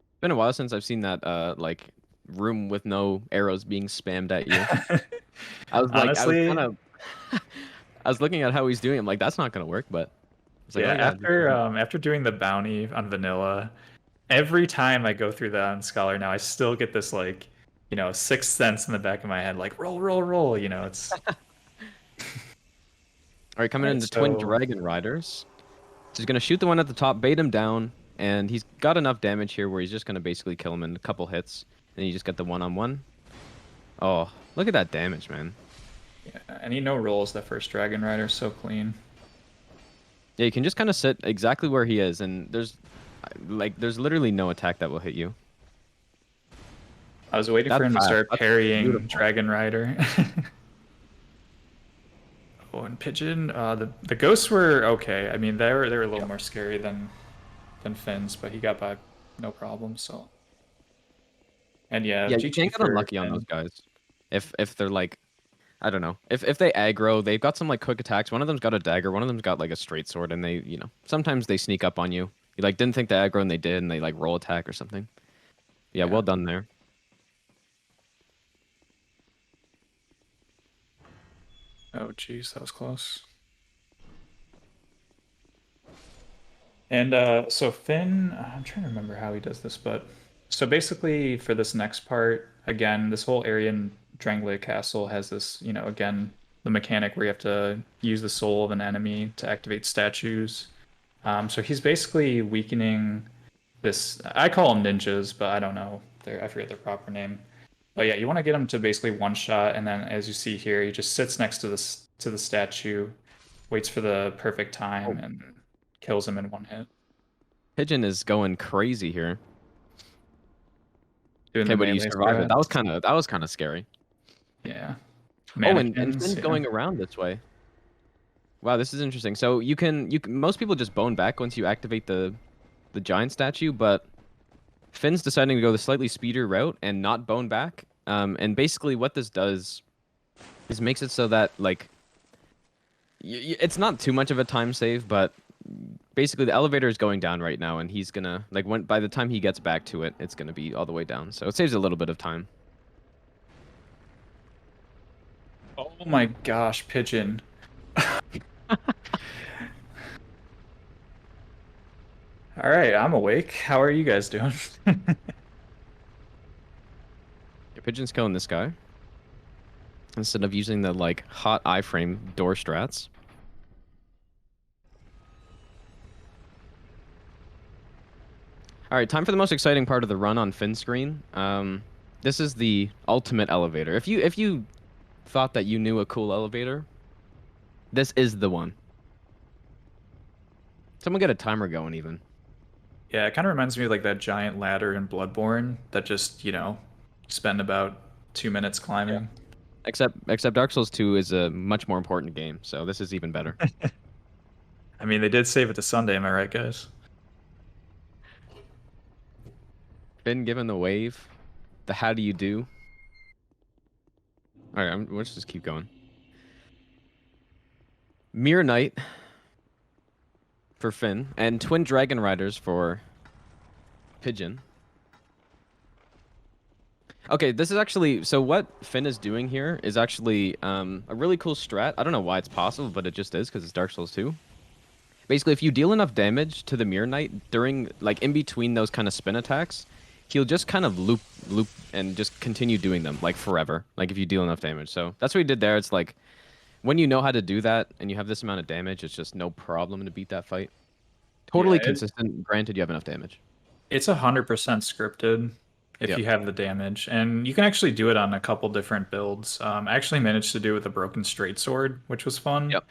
It's been a while since I've seen that like room with no arrows being spammed at you. I was like, Honestly, I was kind of, I was looking at how he's doing. I'm like, that's not gonna work. But it's like, yeah, oh yeah, after doing the bounty on vanilla, every time I go through that on Scholar now, I still get this like, you know, sixth sense in the back of my head, like roll, roll, roll. You know, it's all right. Coming Alright, into Twin so- Dragon Riders. So he's gonna shoot the one at the top, bait him down, and he's got enough damage here where he's just gonna basically kill him in a couple hits, and you just get the one-on-one. Oh, look at that damage, man. yeah, and he no rolls that first Dragon Rider so clean. Yeah, you can just kind of sit exactly where he is, and there's literally no attack that will hit you. I was waiting for That's him to fast. start That's parrying beautiful. Dragon Rider. Oh, and Pigeon, the ghosts were okay. I mean, they were a little more scary than Finn's, but he got by no problem. So, and yeah, Yeah, you GG can't get for unlucky on Finn. those guys. If they're like, I don't know, if they aggro, they've got some like quick attacks. One of them's got a dagger, one of them's got like a straight sword, and they, sometimes they sneak up on you. You like didn't think they aggro and they did, and they like roll attack or something. Yeah, Yeah. well done there. Oh, geez, that was close. And so Finn, I'm trying to remember how he does this, but so basically for this next part, again, this whole area in Drangleic Castle has this, you know, again, the mechanic where you have to use the soul of an enemy to activate statues. So he's basically weakening this. I call them ninjas, but I don't know. I forget their proper name. But yeah, you want to get him to basically one shot, and then as you see here, he just sits next to the statue, waits for the perfect time, and kills him in one hit. Pigeon is going crazy here. Doing Okay, the but he melee survived it. strat. That was kind of scary. Yeah. Oh, and Mannequins, Finn's yeah. going around this way. Wow, this is interesting. So you can most people just bone back once you activate the giant statue, but Finn's deciding to go the slightly speeder route and not bone back. And basically what this does is makes it so that like it's not too much of a time save, but basically the elevator is going down right now, and he's gonna like by the time he gets back to it, it's gonna be all the way down. So it saves a little bit of time. Oh my gosh, Pigeon. All right, I'm awake. How are you guys doing? Your Pigeon's killing this guy instead of using the like hot iframe door strats. All right, time for the most exciting part of the run on Finn's screen. This is the ultimate elevator. If you thought that you knew a cool elevator, this is the one. Someone get a timer going even. Yeah, it kind of reminds me of like that giant ladder in Bloodborne that just, you know, spend about 2 minutes climbing. Except Dark Souls 2 is a much more important game, so this is even better. I mean, they did save it to Sunday, am I right, guys? Been given the wave. The how do you do? All right, let's just keep going. Mirror Knight for Finn, and Twin Dragon Riders for Pigeon. Okay, this is actually... So what Finn is doing here is actually a really cool strat. I don't know why it's possible, but it just is because it's Dark Souls 2. Basically, if you deal enough damage to the Mirror Knight during, like, in between those kind of spin attacks, he'll just kind of loop, and just continue doing them, like, forever. Like, if you deal enough damage. So that's what he did there. It's like, when you know how to do that, and you have this amount of damage, it's just no problem to beat that fight. Totally consistent, granted you have enough damage. It's 100% scripted if you have the damage. And you can actually do it on a couple different builds. I actually managed to do it with a broken straight sword, which was fun. Yep.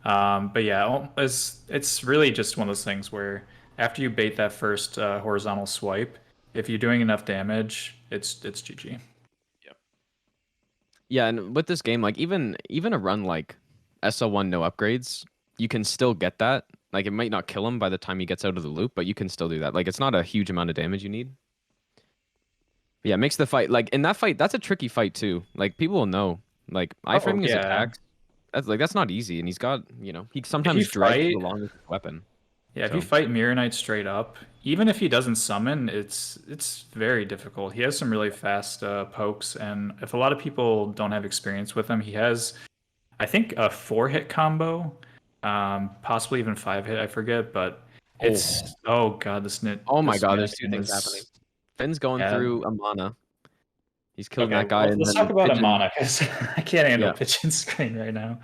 But yeah, it's really just one of those things where after you bait that first horizontal swipe, if you're doing enough damage, it's GG. Yep. Yeah, and with this game, like even a run like SL1 no upgrades, you can still get that. Like it might not kill him by the time he gets out of the loop, but you can still do that. Like it's not a huge amount of damage you need. But yeah, it makes the fight like in that fight, that's a tricky fight too. Like people will know. Like iframing his attacks. That's not easy, and he's got, you know, he sometimes drags the longest weapon. Yeah, if you fight Mirror Knight straight up, even if he doesn't summon, it's very difficult. He has some really fast pokes, and if a lot of people don't have experience with him, he has, I think, a 4-hit combo, possibly even 5-hit, I forget, but it's, oh god, this nit. Oh my god, there's two things happening. Finn's going through a mana. He's killing that guy. Well, let's talk about Amana, because I can't handle Pigeon's screen right now.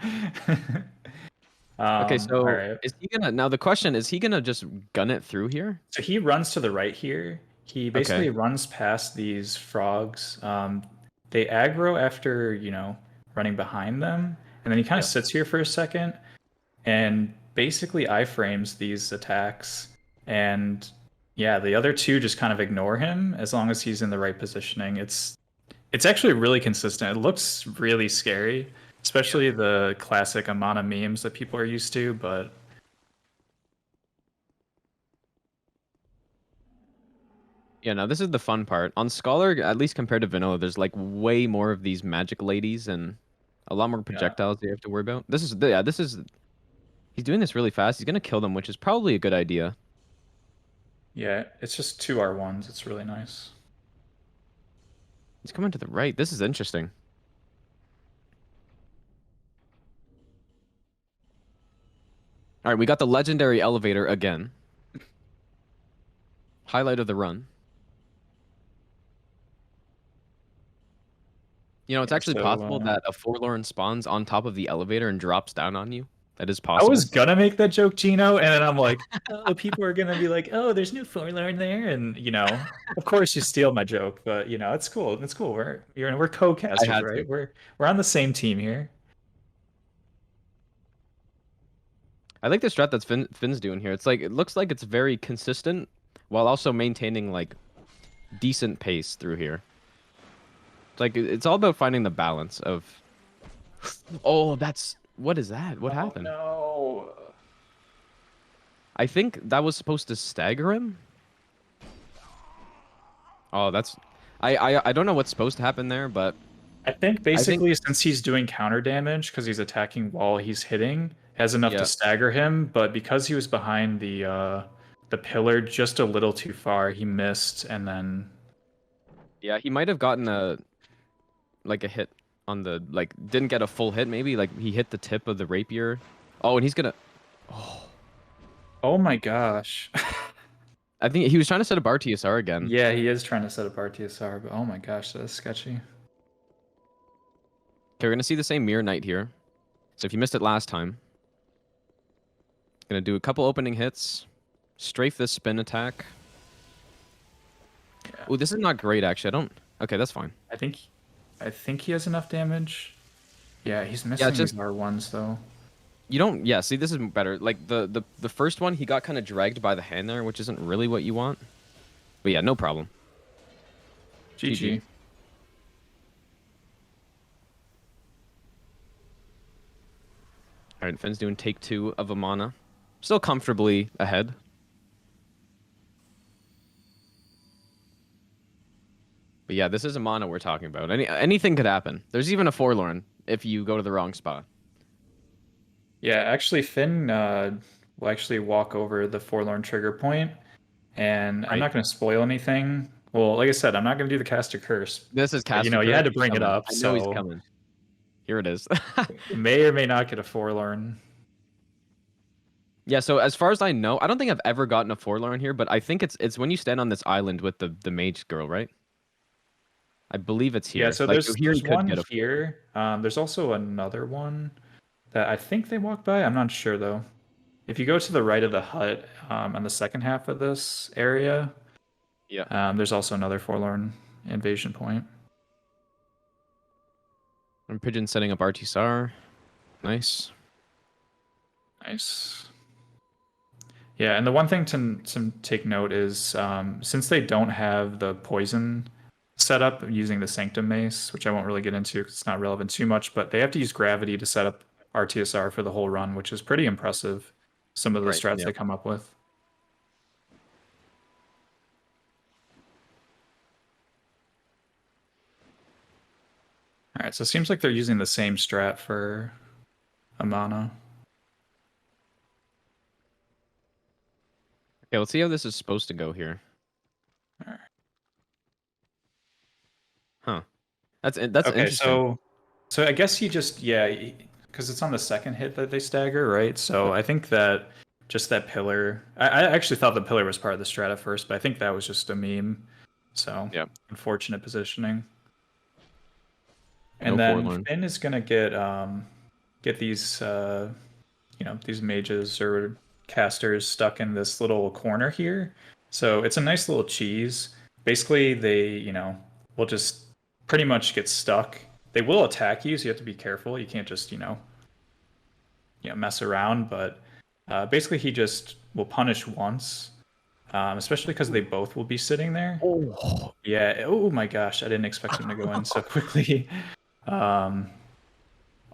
Okay, so is he gonna... Now the question, is he gonna just gun it through here? So he runs to the right here. He basically runs past these frogs. They aggro after, you know, running behind them. And then he kind of sits here for a second and basically iframes these attacks. And yeah, the other two just kind of ignore him as long as he's in the right positioning. It's actually really consistent. It looks really scary, especially the classic Amana memes that people are used to, but... Yeah, no, this is the fun part. On Scholar, at least compared to Vanilla, there's like way more of these magic ladies and a lot more projectiles you have to worry about. He's doing this really fast. He's going to kill them, which is probably a good idea. Yeah, it's just 2 R1s. It's really nice. He's coming to the right. This is interesting. All right, we got the legendary elevator again. Highlight of the run. You know, it's actually possible that a Forlorn spawns on top of the elevator and drops down on you. That is possible. I was gonna make that joke, Gino, and then I'm like, oh, people are gonna be like, oh, there's no Forlorn there, and you know, of course you steal my joke, but you know, it's cool. It's cool. We're co-casters, right? We're on the same team here. I like the strat that's Finn's doing here. It's like it looks like it's very consistent while also maintaining like decent pace through here. It's like it's all about finding the balance of. Oh, that's. What is that? What happened? No. I think that was supposed to stagger him. Oh, that's... I don't know what's supposed to happen there, but... I think basically since he's doing counter damage, because he's attacking while he's hitting, has enough to stagger him, but because he was behind the pillar just a little too far, he missed, and then... Yeah, he might have gotten a hit on the, like, didn't get a full hit, maybe. Like, he hit the tip of the rapier. Oh, and he's gonna... Oh my gosh. I think he was trying to set up RTSR again. Yeah, he is trying to set up RTSR, but oh my gosh, that's sketchy. Okay, we're gonna see the same Mirror Knight here. So if you missed it last time... Gonna do a couple opening hits. Strafe this spin attack. Yeah. Oh, this is not great, actually. I don't... Okay, that's fine. I think he has enough damage. Yeah, he's missing his R1s though. You don't... Yeah, see, this is better. Like, the first one, he got kind of dragged by the hand there, which isn't really what you want. But yeah, no problem. GG. All right, Finn's doing take 2 of a mana. Still comfortably ahead. But yeah, this is a mana we're talking about. Anything could happen. There's even a Forlorn if you go to the wrong spot. Yeah, actually, Finn will actually walk over the Forlorn trigger point, and I'm Right. not going to spoil anything. Well, like I said, I'm not going to do the Caster Curse. This is But, Caster you know, you had to Curse. bring it Coming. up, I know he's so coming. Here it is. may or may not get a Forlorn. Yeah, so as far as I know, I don't think I've ever gotten a Forlorn here, but I think it's when you stand on this island with the mage girl, right? I believe it's here. Yeah, so Like, there's here you there's could one get a here. There's also another one that I think they walk by. I'm not sure though. If you go to the right of the hut, on the second half of this area, Yeah. there's also another Forlorn invasion point. And Pigeon setting up RTSR. Nice. Nice. Yeah, and the one thing to take note is since they don't have the poison setup using the Sanctum Mace, which I won't really get into because it's not relevant too much, but they have to use gravity to set up RTSR for the whole run, which is pretty impressive. Some of the Right, strats yeah. they come up with. All right, so it seems like they're using the same strat for Amana. Okay, let's see how this is supposed to go here. Alright. Huh. That's Okay, interesting. so I guess he just because it's on the second hit that they stagger, right? So I think that just that pillar. I actually thought the pillar was part of the strat at first, but I think that was just a meme. So Yeah. unfortunate positioning. No And then Forlorn. Finn is gonna get these these mages or casters stuck in this little corner here. So it's a nice little cheese. Basically, they will just pretty much get stuck. They will attack you, so you have to be careful. You can't just mess around. But basically, he just will punish once, especially because they both will be sitting there. Oh. Yeah. Oh my gosh, I didn't expect him to go in so quickly.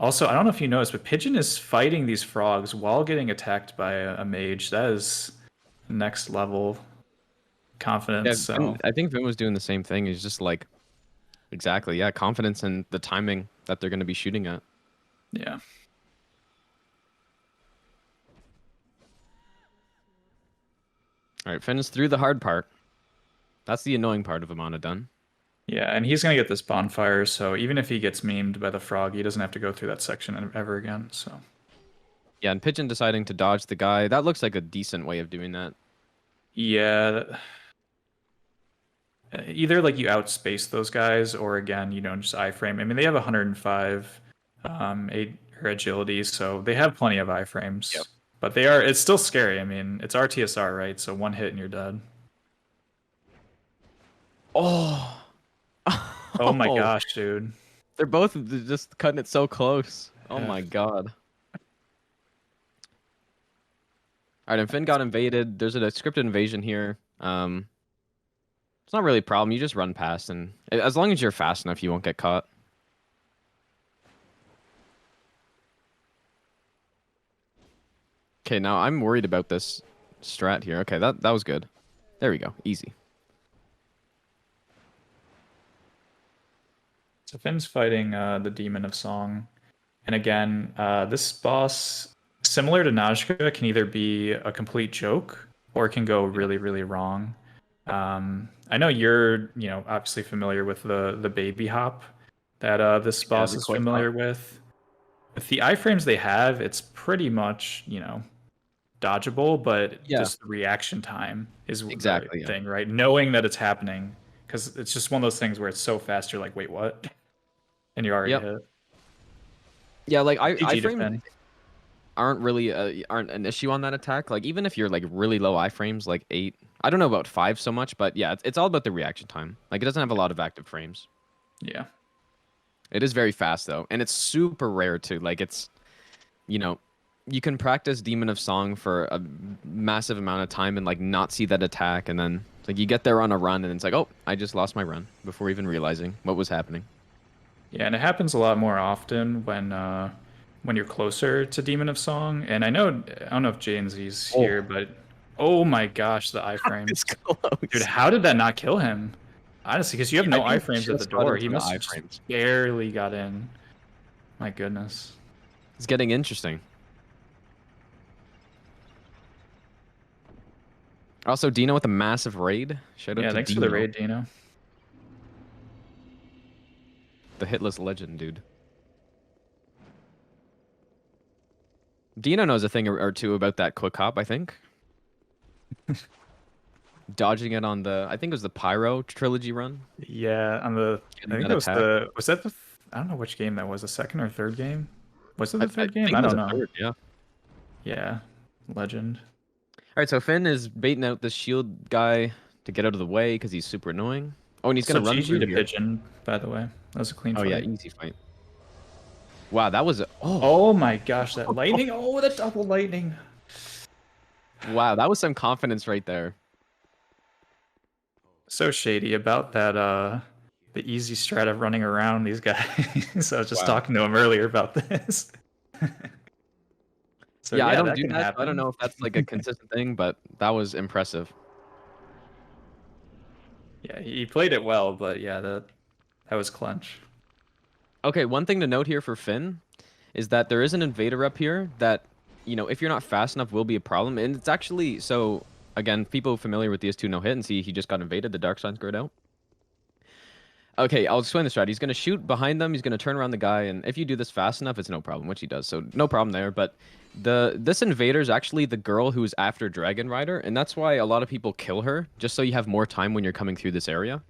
Also, I don't know if you noticed, but Pigeon is fighting these frogs while getting attacked by a mage. That is next level confidence. Yeah, So I think Vin was doing the same thing. He's just like, exactly, yeah, confidence in the timing that they're going to be shooting at. yeah. All right, Finn is through the hard part. That's the annoying part of Amana done. Yeah, and he's gonna get this bonfire, so even if he gets memed by the frog, he doesn't have to go through that section ever again. So Yeah, and Pigeon deciding to dodge the guy, that looks like a decent way of doing that. yeah, either like you outspace those guys, or again, just iframe. I mean, they have 105 agility, so they have plenty of iframes. Yep. But it's still scary. I mean, it's RTSR, right? So one hit and you're dead. Oh. Oh my gosh, dude. They're both just cutting it so close. Oh Yeah. my god. Alright, and Finn got invaded. There's a scripted invasion here. It's not really a problem. You just run past, and as long as you're fast enough, you won't get caught. Okay, now I'm worried about this strat here. Okay, that was good. There we go. Easy. So Finn's fighting the Demon of Song. And again, this boss, similar to Najka, can either be a complete joke or it can go really, really wrong. I know you're, obviously familiar with the baby hop that this boss the is quick familiar hop. with. With the iframes they have, it's pretty much, dodgeable, but Yeah. just the reaction time is Exactly, the yeah. thing, right? Knowing that it's happening, because it's just one of those things where it's so fast, you're like, wait, what? And you already Yep. hit. Yeah, like GG to iframes Finn. aren't really aren't an issue on that attack. Like even if you're like really low iframes, like 8, I don't know about 5 so much, but yeah, it's all about the reaction time. Like it doesn't have a lot of active frames. Yeah. It is very fast though, and it's super rare too. Like it's, you can practice Demon of Song for a massive amount of time and like not see that attack, and then like you get there on a run, and it's like, oh, I just lost my run before even realizing what was happening. Yeah, and it happens a lot more often when when you're closer to Demon of Song. And I don't know if JNZ's Oh. here, but oh my gosh, the iframes. It's close. Dude, how did that not kill him? Honestly, because you have no I think he iframes at the just got door. into He the must have just iframes. barely got in. My goodness. It's getting interesting. Also, Dino with a massive raid. Shout out Yeah, to thanks Dino, for the raid, Dino. the hitless legend, dude. Dino knows a thing or two about that quick hop, I think. Dodging it on the, I think it was the Pyro trilogy run. Yeah, on the I think that it was attack. was that the I don't know which game that was, the second or third game? Was it the I third think game? it I was don't a know. third, yeah. Yeah, legend. All right, so Finn is baiting out the shield guy to get out of the way because he's super annoying. Oh, and he's gonna So run GG through to here. Pigeon, by the way. That was a clean Oh fight. yeah, easy fight. Wow, that was a, Oh my gosh, that lightning! Oh, the double lightning! wow, that was some confidence right there. So shady about that. The easy strat of running around these guys. So I was just Wow. talking to him earlier about this. So yeah, I don't that do can that. So I happen. don't know if that's like a consistent thing, but that was impressive. Yeah, he played it well, but yeah, that was clutch. Okay, one thing to note here for Finn is that there is an invader up here that, you know, if you're not fast enough will be a problem. And it's actually, so again, people familiar with DS2 no hit and see he just got invaded, the Dark Sign's grayed out. Okay, I'll explain the strat. He's going to shoot behind them, he's going to turn around the guy, and if you do this fast enough, it's no problem, which he does. So no problem there, but this invader is actually the girl who's after Dragon Rider, and that's why a lot of people kill her, just so you have more time when you're coming through this area.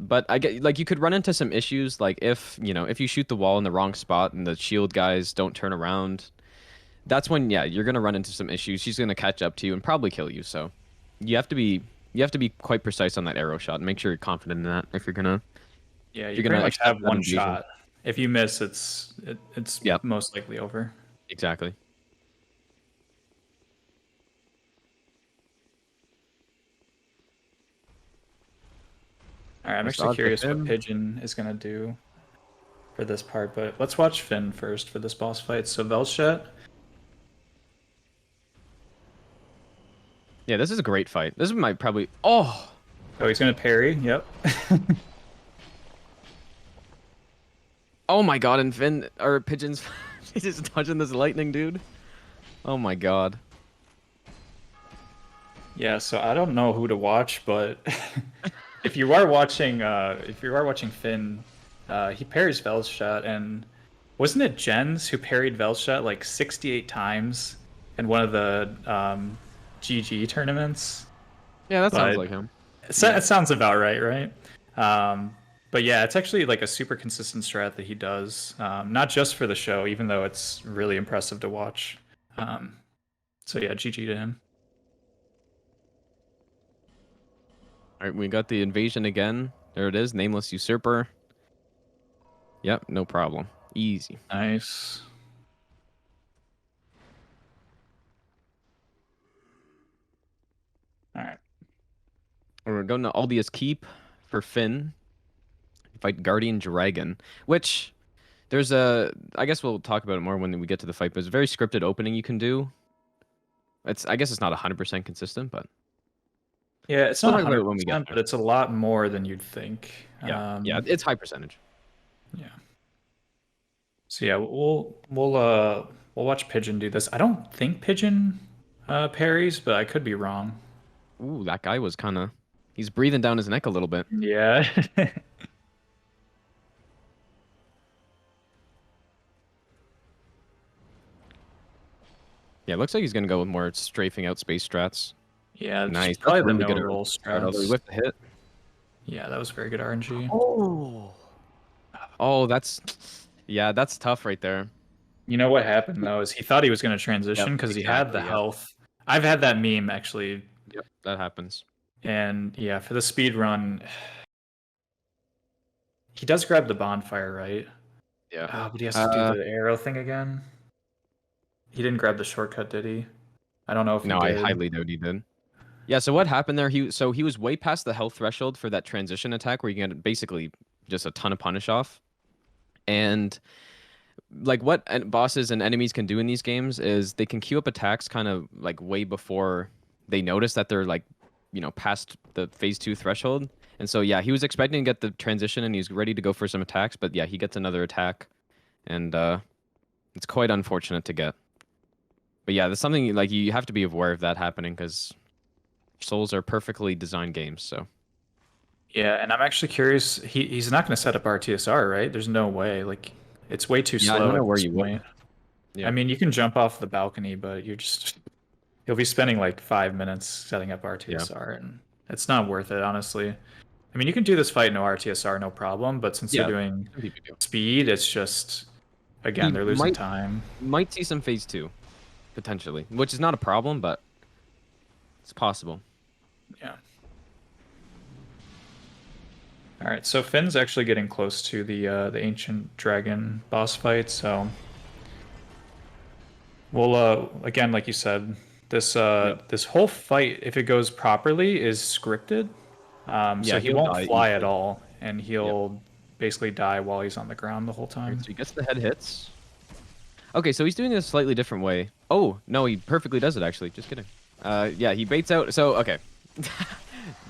But I get, like, you could run into some issues, like if, you know, if you shoot the wall in the wrong spot and the shield guys don't turn around, that's when, yeah, you're going to run into some issues. She's going to catch up to you and probably kill you. So you have to be quite precise on that arrow shot and make sure you're confident in that if you're going to. Yeah, you You're pretty gonna much accept have that one invasion. shot. If you miss, it's Yep. most likely over. Exactly. All right, I'm Let's actually dodge the curious what Finn. Pigeon is gonna do for this part, but let's watch Finn first for this boss fight. So Velchet, Yeah, this is a great fight. This is my probably. Oh! oh, he's gonna parry. Yep. Oh my god, and Finn, or Pigeon's. He's just dodging this lightning, dude. Oh my god. Yeah, so I don't know who to watch, but if you are watching Finn, he parries Velchet, and wasn't it Jens who parried Velchet like 68 times in one of the GG tournaments? Yeah, that sounds But- like him. It sounds about right? But yeah, it's actually like a super consistent strat that he does, not just for the show, even though it's really impressive to watch. So yeah, GG to him. Alright, we got the invasion again. There it is, Nameless Usurper. Yep, no problem. Easy. Nice. All right. We're going to Aldia's Keep for Finn. Fight Guardian Dragon, which there's a. I guess we'll talk about it more when we get to the fight, but it's a very scripted opening you can do. I guess it's not 100% consistent, but Yeah, it's We'll not talk about it when we get 100%, there. but it's a lot more than you'd think. yeah, it's high percentage. Yeah. So yeah, we'll watch Pigeon do this. I don't think Pigeon parries, but I could be wrong. Ooh, that guy was kind of. He's breathing down his neck a little bit. Yeah. Yeah, it looks like he's gonna go with more strafing out space strats. Yeah, it's Nice. probably That's the really no good roll Although he strats. whiffed the hit. Yeah, that was very good RNG. Oh, that's. Yeah, that's tough right there. You know what happened though is he thought he was going to transition Yep, because he had the exactly, yep. health. I've had that meme actually, Yep, that happens. and yeah, for the speed run, he does grab the bonfire, right? Yeah. Oh, but he has to do the arrow thing again. He didn't grab the shortcut, did he? I don't know if No, he I did. highly doubt he did. Yeah, so what happened there? He was way past the health threshold for that transition attack where you can get basically just a ton of punish off. And like what bosses and enemies can do in these games is they can queue up attacks kind of like way before they notice that they're like, past the phase 2 threshold. And so yeah, he was expecting to get the transition and he's ready to go for some attacks, but yeah, he gets another attack, and it's quite unfortunate to get. But yeah, there's something like you have to be aware of that happening because Souls are perfectly designed games. So Yeah, and I'm actually curious. He's not going to set up RTSR, right? There's no way. Like, it's way too yeah, I slow don't know at where this you point. would. Yeah. I mean, you can jump off the balcony, but you'll be spending like 5 minutes setting up RTSR, and it's not worth it, honestly. I mean, you can do this fight no RTSR, no problem, but since they're Yeah, doing some people do. speed, it's just again He they're losing time. Might see some phase 2 potentially, which is not a problem, but it's possible. Yeah. All right, so Finn's actually getting close to the ancient dragon boss fight, so we'll again, like you said, this whole fight, if it goes properly, is scripted. So Yeah, he he'll won't die fly at easily. all, and he'll basso die while he's on the ground the whole time. So he gets the head hits. Okay, so he's doing it a slightly different way. Oh, no, he perfectly does it, actually. Just kidding. Yeah, he baits out. So, okay.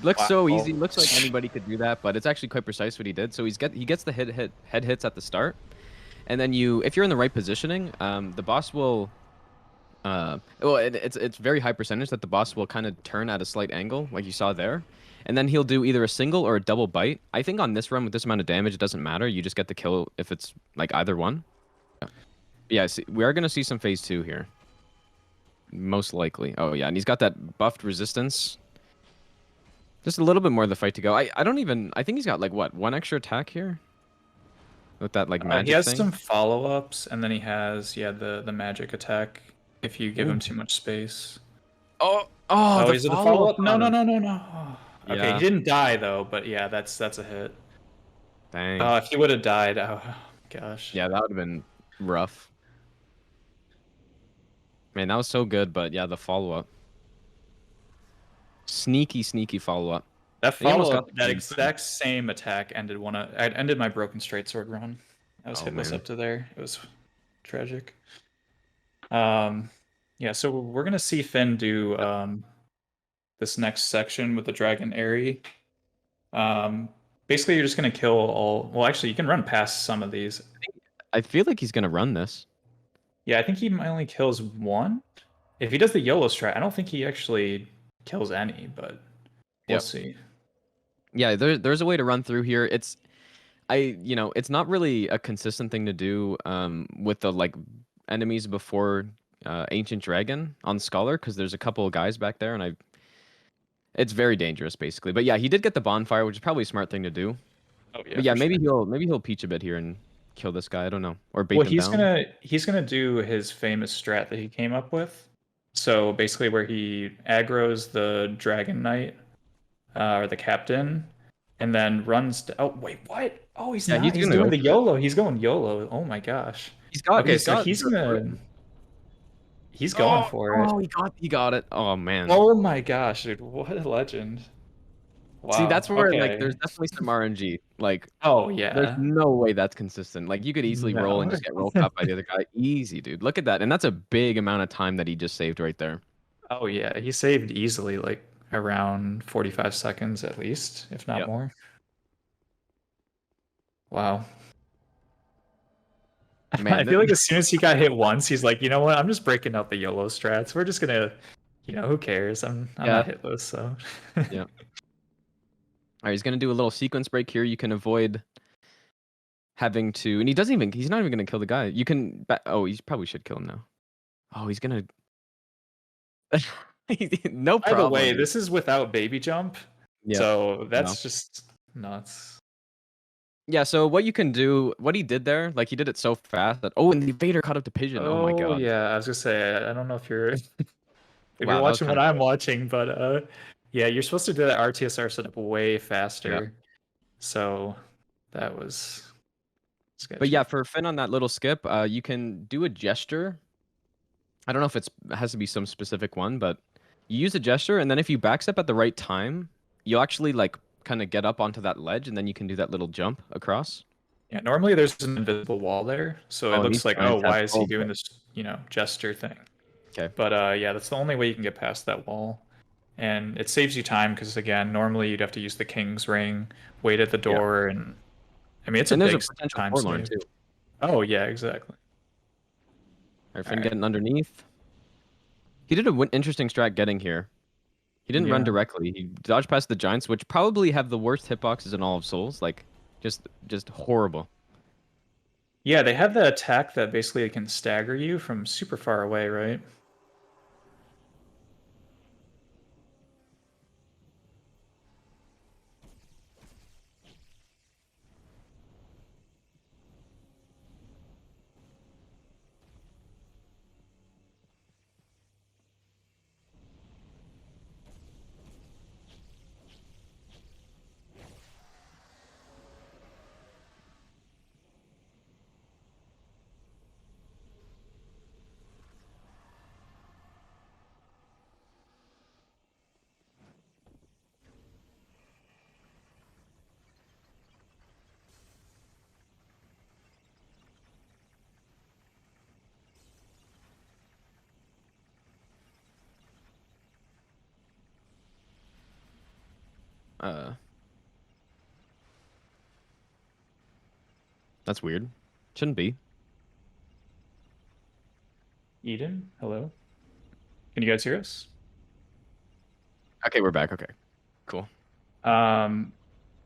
Looks so Wow. easy. Looks like anybody could do that, but it's actually quite precise what he did. So he gets the head hits at the start. And then if you're in the right positioning, the boss will... it's very high percentage that the boss will kind of turn at a slight angle, like you saw there. And then he'll do either a single or a double bite. I think on this run, with this amount of damage, it doesn't matter. You just get the kill if it's like either one. Yeah, we are going to see some phase 2 here. Most likely. Oh, yeah, and he's got that buffed resistance. Just a little bit more of the fight to go. I think he's got, like, what, one extra attack here? With that, like, magic He has thing? some follow-ups, and then he has, the magic attack if you give him too much space. Oh, Is it a follow-up? No. Okay, Yeah. he didn't die, though, but yeah, that's a hit. Dang. If he would have died, oh, gosh. Yeah, that would have been rough. Man, that was so good, but yeah, the follow-up. Sneaky follow-up. That He almost follow-up, got that the- exact same attack ended my broken straight sword run. I was Oh, hitless man. up to there. It was tragic. Yeah, so we're gonna see Finn do this next section with the dragon Aerie. Basically, you're just gonna kill all. Well, actually, you can run past some of these. I feel like he's gonna run this. Yeah, I think he only kills one. If he does the YOLO strat, I don't think he actually kills any, but we'll Yep. see. Yeah, there's a way to run through here. It's not really a consistent thing to do with the like enemies before Ancient Dragon on Scholar, because there's a couple of guys back there, and it's very dangerous basically. But yeah, he did get the bonfire, which is probably a smart thing to do. Oh yeah. But yeah, for maybe sure. he'll peach a bit here and kill this guy. I don't know, or bait Well, them he's down. gonna do his famous strat that he came up with. So basically, where he aggroes the Dragon Knight or the Captain, and then runs. Oh wait, what? Oh, he's Yeah, not. he's He's gonna doing go the for it. YOLO. He's going YOLO. Oh my gosh. He's got. Okay, He's so got. he's going for it. Oh, he got it. Oh man. Oh my gosh, dude! What a legend. Wow. See, that's where like okay. there's definitely some RNG. Like, Oh there's yeah. no way that's consistent. Like, you could easily roll and No. just get roll caught by the other guy. Easy, dude. Look at that, and that's a big amount of time that he just saved right there. Oh yeah, he saved easily like around 45 seconds at least, if not Yep. more. Wow. Man, I feel like as soon as he got hit once, he's like, you know what? I'm just breaking out the YOLO strats. We're just gonna, who cares? I'm Yeah. not hitless, so. Yeah. All right, he's gonna do a little sequence break here. You can avoid having to, and he's not even gonna kill the guy. You can, oh, he probably should kill him now. Oh, he's gonna. No By problem. the way, dude. this is without baby jump, Yeah. so that's just nuts. Yeah, so what you can do, what he did there, like he did it so fast that, and the Vader caught up to Pigeon. Oh my god. Yeah, I was gonna say, I don't know if you're Wow, you're that was watching what kinda I'm watching, but yeah, you're supposed to do that RTSR setup way faster. So that was sketchy. But yeah, for Finn on that little skip, you can do a gesture. I don't know if it has to be some specific one, but you use a gesture, and then if you backstep at the right time, you'll actually like kind of get up onto that ledge, and then you can do that little jump across. Yeah, normally there's an invisible wall there, so it Oh, looks he's like, trying oh, to why have is he full doing play. this, gesture thing? Okay. But yeah, that's the only way you can get past that wall. And it saves you time because, again, normally you'd have to use the king's ring, wait at the Yeah. door, and I mean, it's a And there's a big potential time forlorn save. too. Oh, yeah, exactly. Alright, All Finn right. getting underneath. He did an interesting strat getting here. He didn't run Yeah. directly. He dodged past the giants, which probably have the worst hitboxes in all of Souls. Like, just horrible. Yeah, they have that attack that basically can stagger you from super far away, right? Uh, that's weird. Shouldn't be. Eden, hello? Can you guys hear us? Okay, we're back. Okay, cool. All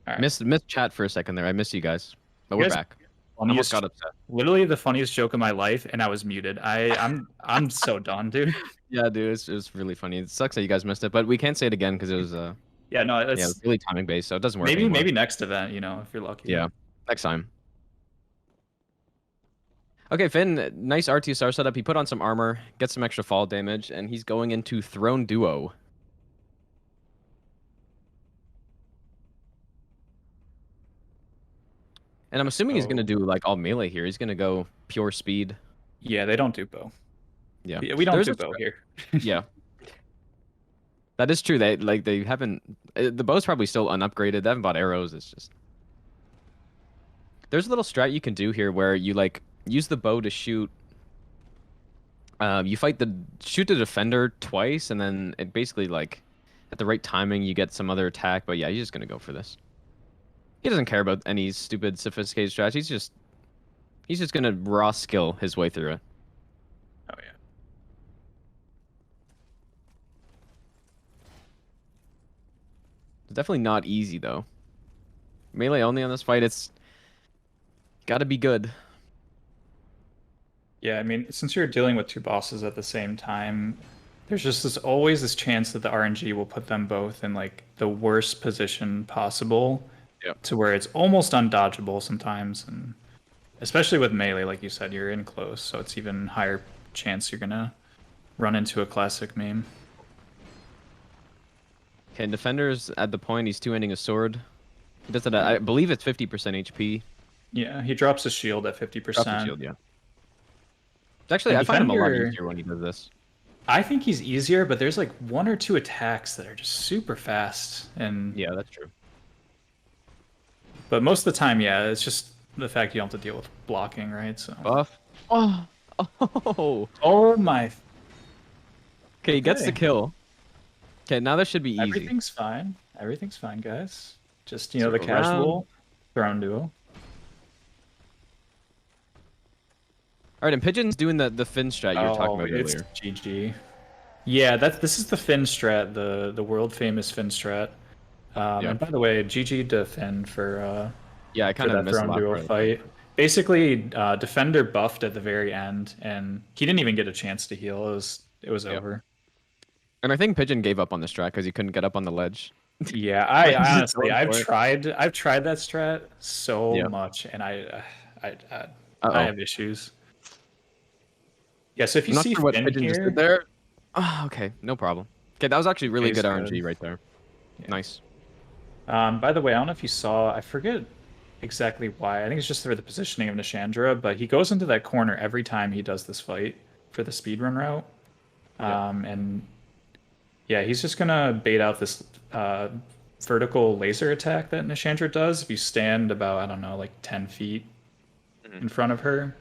right. Missed chat for a second there. I missed you guys, but You we're guys- back. Almost got upset. Literally the funniest joke of my life, and I was muted. I'm so done, dude. Yeah, dude, it was really funny. It sucks that you guys missed it, but we can't say it again because it was Yeah, no, yeah, it it's was really timing based, so it doesn't work maybe anymore. maybe next event, if you're lucky. Yeah, next time. Okay, Finn, nice RTSR setup. He put on some armor, gets some extra fall damage, and he's going into Throne Duo. And I'm assuming he's gonna Oh. do like all melee here. He's gonna go pure speed. Yeah, they don't do bow. Yeah, We don't There's do a bow here. yeah. That is true. They haven't. The bow's probably still unupgraded. They haven't bought arrows. It's just there's a little strat you can do here where you like use the bow to shoot. You shoot the defender twice, and then it basically like at the right timing you get some other attack. But yeah, he's just gonna go for this. He doesn't care about any stupid sophisticated strats. He's just gonna raw skill his way through it. Oh yeah. It's definitely not easy though. Melee only on this fight. It's got to be good. Yeah, I mean, since you're dealing with two bosses at the same time, there's just always this chance that the RNG will put them both in like the worst position possible. Yep. To where it's almost undodgeable sometimes, and especially with melee, like you said, you're in close, so it's even higher chance you're gonna run into a classic meme. Okay, defender's at the point he's two-handing a sword. He does it at, I believe it's 50% HP. Yeah, he drops his shield at 50%. Drops the shield, yeah. Actually, And I find him a lot defender- easier when he does this. I think he's easier, but there's like one or two attacks that are just super fast, and Yeah, that's true. but most of the time, yeah, it's just the fact you don't have to deal with blocking, right? So. Buff. Oh, oh. Oh my! Okay, he gets the Okay. kill. Okay, now this should be easy. Everything's fine. Everything's fine, guys. Just the Circle casual Throne Duo. All right, and Pigeon's doing the Finn strat you were talking about it's earlier. GG. Yeah, this is the Finn strat, the world famous Finn strat. Yeah. And by the way, GG to Finn for Yeah, I kind of that missed a Throne lot. Duo fight. Basically, Defender buffed at the very end, and he didn't even get a chance to heal. It was Yep. over. And I think Pigeon gave up on the strat because he couldn't get up on the ledge. Yeah, I He's just honestly, going for it. I've tried that strat so Yeah. much, and I Uh-oh. have issues. Yeah, so if you I'm not see sure what Finn Pigeon just here, did there. Oh, okay, no problem. Okay, that was actually really He's good good. RNG right there. Yeah. Nice. By the way, I don't know if you saw, I forget exactly why. I think it's just for the positioning of Nishandra, but he goes into that corner every time he does this fight for the speedrun route. Yeah. And yeah, he's just gonna bait out this vertical laser attack that Nishandra does if you stand about, I don't know, like 10 feet in front of her,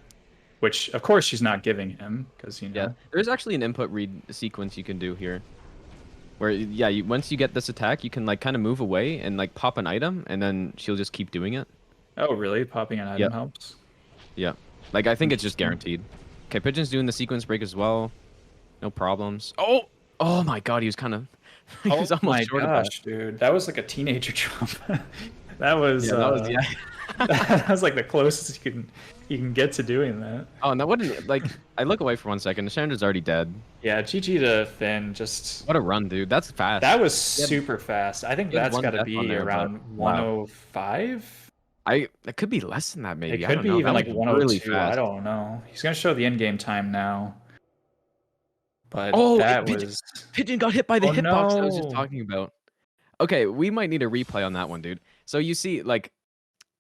which of course she's not giving him because, you know. Yeah, there's actually an input read sequence you can do here. Where, yeah, once you get this attack, you can like kind of move away and like pop an item, and then she'll just keep doing it. Oh, really? Popping an item helps? Yeah. Like, I think it's just guaranteed. Okay, Pigeon's doing the sequence break as well. No problems. Oh! Oh my god, he was kind of... he was almost short of that. Dude. That was like a teenager jump. That was... Yeah, that was... Yeah. that was like the closest you can get to doing that. Oh, and that wouldn't... Like, I look away for 1 second. Nishandra's already dead. Yeah, GG to Finn. Just... What a run, dude. That's fast. That was super fast. I think that's got to be there, around 105? It could be less than that, maybe. It could be even like 102. Really fast. I don't know. He's gonna show the end-game time now. But Pigeon got hit by the hitbox I was just no. talking about. Okay, we might need a replay on that one, dude. So you see, like,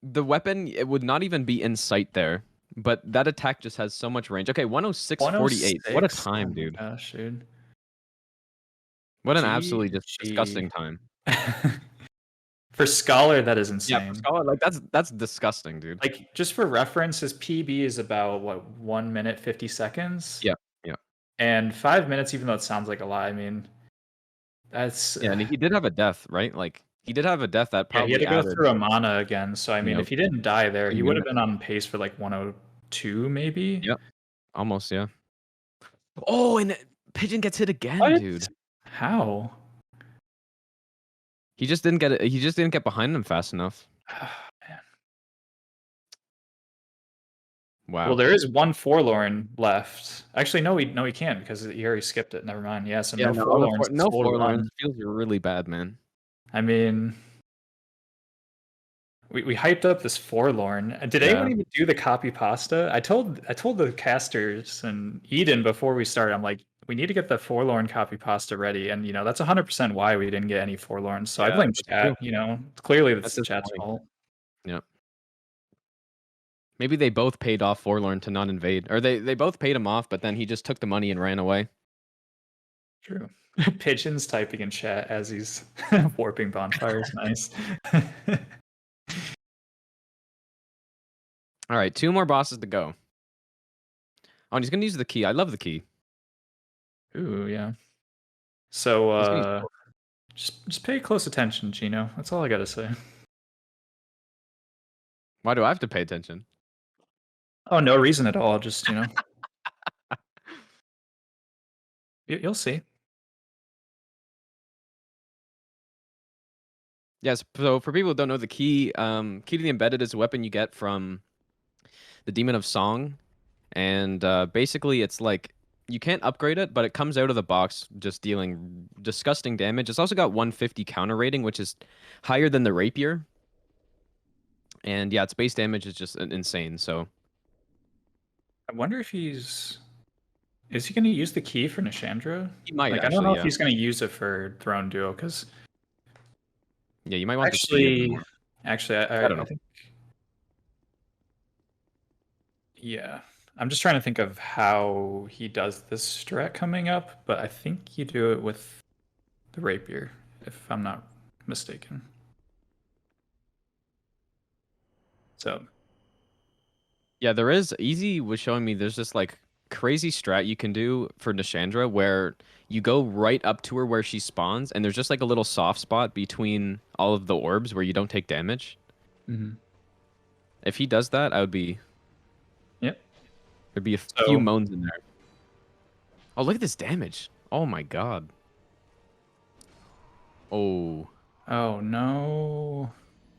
the weapon, it would not even be in sight there, but that attack just has so much range. Okay, 106.48. What a time, dude. Gosh, dude. What an absolutely just disgusting time. For Scholar, that is insane. Yeah, for Scholar, like that's disgusting, dude. Like, just for reference, his PB is about what, 1 minute 50 seconds? Yeah, yeah. And 5 minutes, even though it sounds like a lot, I mean, that's and he did have a death, right? Like, he did have a death that probably he had to go through a mana again. So I mean, if he didn't die there, he would have been on pace for like 102, maybe. Yep, almost, yeah. Oh, and Pigeon gets hit again, dude. How? He just didn't get it. He just didn't get behind him fast enough. Oh, man. Wow. Well, there is one Forlorn left. Actually, no, he can't because he already skipped it. Never mind. Yeah, so no Forlorns. No Forlorns feels really bad, man. I mean, we hyped up this Forlorn. Did anyone even do the copy pasta? I told the casters and Eden before we started. I'm like, we need to get the Forlorn copy pasta ready, and you know that's 100% why we didn't get any Forlorns. So I blame chat. You know, clearly that's chat's fault. Yeah. Maybe they both paid off Forlorn to not invade, or they both paid him off, but then he just took the money and ran away. True. Pigeon's typing in chat as he's warping bonfires. Nice. All right, 2 more bosses to go. Oh, and he's gonna use the key. I love the key. Ooh, yeah. So just pay close attention, Gino. That's all I gotta say. Why do I have to pay attention? Oh, no reason at all. Just, you know. You'll see. Yes, so for people who don't know, the key to the embedded is a weapon you get from the Demon of Song. And basically it's like, you can't upgrade it, but it comes out of the box just dealing disgusting damage. It's also got 150 counter rating, which is higher than the Rapier. And yeah, its base damage is just insane, so. I wonder if is he going to use the key for Nishandra? He might, like, actually, I don't know if he's going to use it for Throne Duo, because... Yeah, you might want Actually, I don't know. I think... Yeah. I'm just trying to think of how he does this strat coming up, but I think you do it with the Rapier, if I'm not mistaken. So... Yeah, there is. Easy was showing me there's this like crazy strat you can do for Nishandra where you go right up to her where she spawns, and there's just like a little soft spot between all of the orbs where you don't take damage. Mm-hmm. If he does that, I would be... Yep. There'd be a few moans in there. Oh, look at this damage. Oh my god. Oh. Oh, no.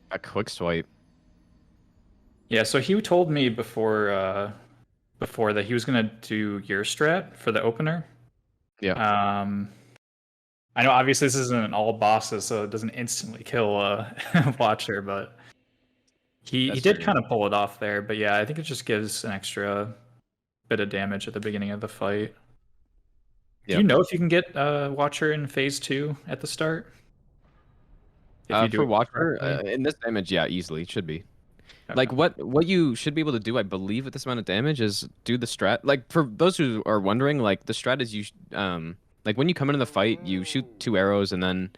A quick swipe. Yeah, so he told me before that he was gonna do your strat for the opener. Yeah. I know obviously this isn't all bosses, so it doesn't instantly kill Watcher, but he did kind of pull it off there. But yeah, I think it just gives an extra bit of damage at the beginning of the fight. Do you know if you can get Watcher in phase 2 at the start? For Watcher, in this damage, yeah, easily should be. Okay. Like what you should be able to do, I believe, with this amount of damage is do the strat. Like for those who are wondering, like the strat is you like when you come into the fight, you shoot 2 arrows and then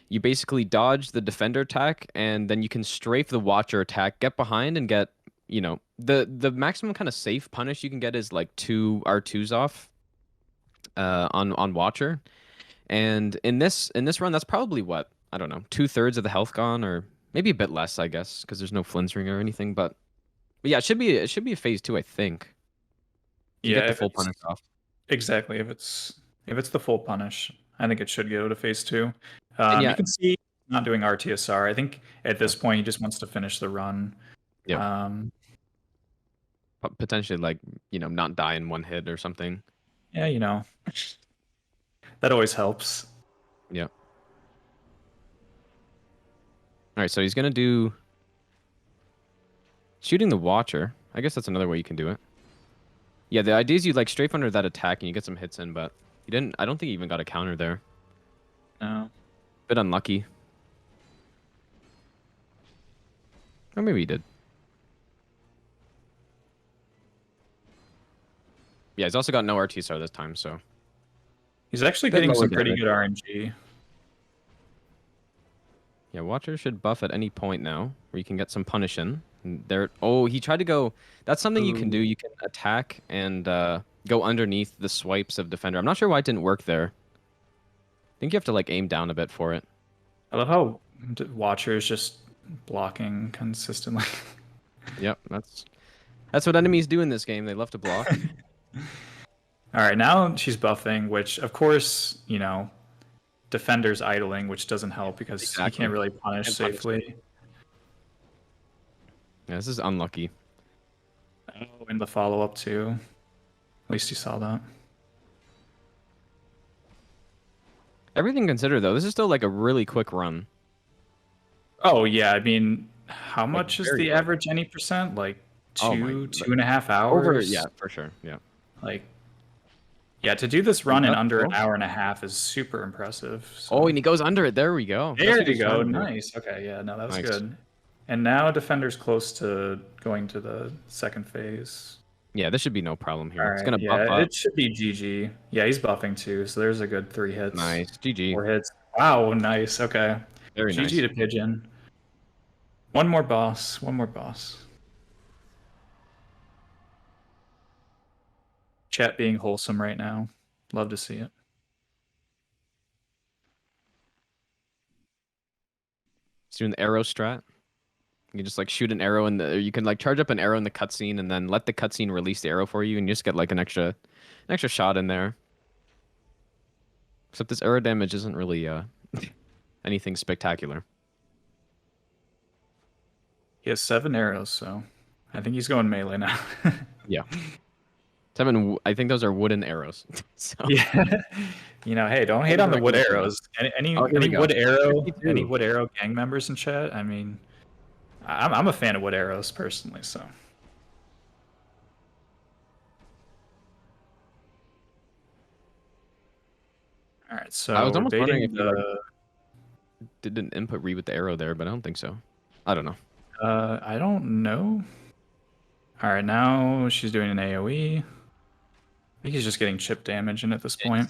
you basically dodge the defender attack, and then you can strafe the watcher attack, get behind, and get, you know, the maximum kind of safe punish you can get is like 2 R2s off on watcher. And in this run, that's probably what, I don't know, 2/3 of the health gone, or maybe a bit less, I guess, because there's no flinching or anything. But yeah, it should be a phase 2, I think. You Yeah, get the if full it's- punish off. Exactly. If it's the full punish, I think it should go to phase 2. yeah. You can see not doing RTSR. I think at this point he just wants to finish the run. Yeah. Potentially, like, you know, not die in one hit or something. Yeah, you know, that always helps. Yeah. All right, so he's gonna do shooting the watcher. I guess that's another way you can do it. Yeah, the idea is you like strafe under that attack and you get some hits in, but he didn't. I don't think he even got a counter there. No. Bit unlucky. Or maybe he did. Yeah, he's also got no RTSR this time, so. He's actually Bit getting lower some pretty damage. good RNG. Yeah, watcher should buff at any point now, where you can get some punish in. And there. Oh, he tried to go. That's something you can do. You can attack and go underneath the swipes of defender. I'm not sure why it didn't work there. I think you have to like aim down a bit for it. I love how Watcher is just blocking consistently. Yep, that's what enemies do in this game. They love to block. All right, now she's buffing, which of course, you know, defender's idling, which doesn't help because Exactly. you can't really punish Can't punish safely. Yeah, this is unlucky. Oh, and the follow up too. At least you saw that. Everything considered, though, this is still like a really quick run. Oh yeah, I mean, how much is very the quick. average any percent? Like Oh two, my- 2.5 hours. Over, yeah, for sure. Yeah. Like, yeah, to do this run in That's under an cool. hour and a half is super impressive. So. Oh, and he goes under it. There we go. That's There what you he's go. trying to do. Nice. Okay, yeah, no, that was Nice. good. And now defender's close to going to the second phase. Yeah, this should be no problem here. All It's right, gonna buff yeah, up. it should be GG. Yeah, he's buffing too, so there's a good 3 hits. Nice. GG. 4 hits. Wow, nice. Okay. Very GG nice. to Pigeon. One more boss. One more boss. Chat being wholesome right now. Love to see it. He's doing the arrow strat. You can just like shoot an arrow in the. You can like charge up an arrow in the cutscene and then let the cutscene release the arrow for you, and you just get like an extra shot in there. Except this arrow damage isn't really anything spectacular. He has 7 arrows, so I think he's going melee now. Yeah. 7. I think those are wooden arrows. So. Yeah. You know, hey, don't hate on the wood arrows. Any Oh, here we go. wood arrow, 52. any wood arrow gang members in chat? I mean, I'm a fan of wood arrows personally, so. All right, so I was almost we're wondering baiting if you the. Did an input read with the arrow there, but I don't think so. I don't know. I don't know. All right, now she's doing an AOE. I think he's just getting chip damage in at this point.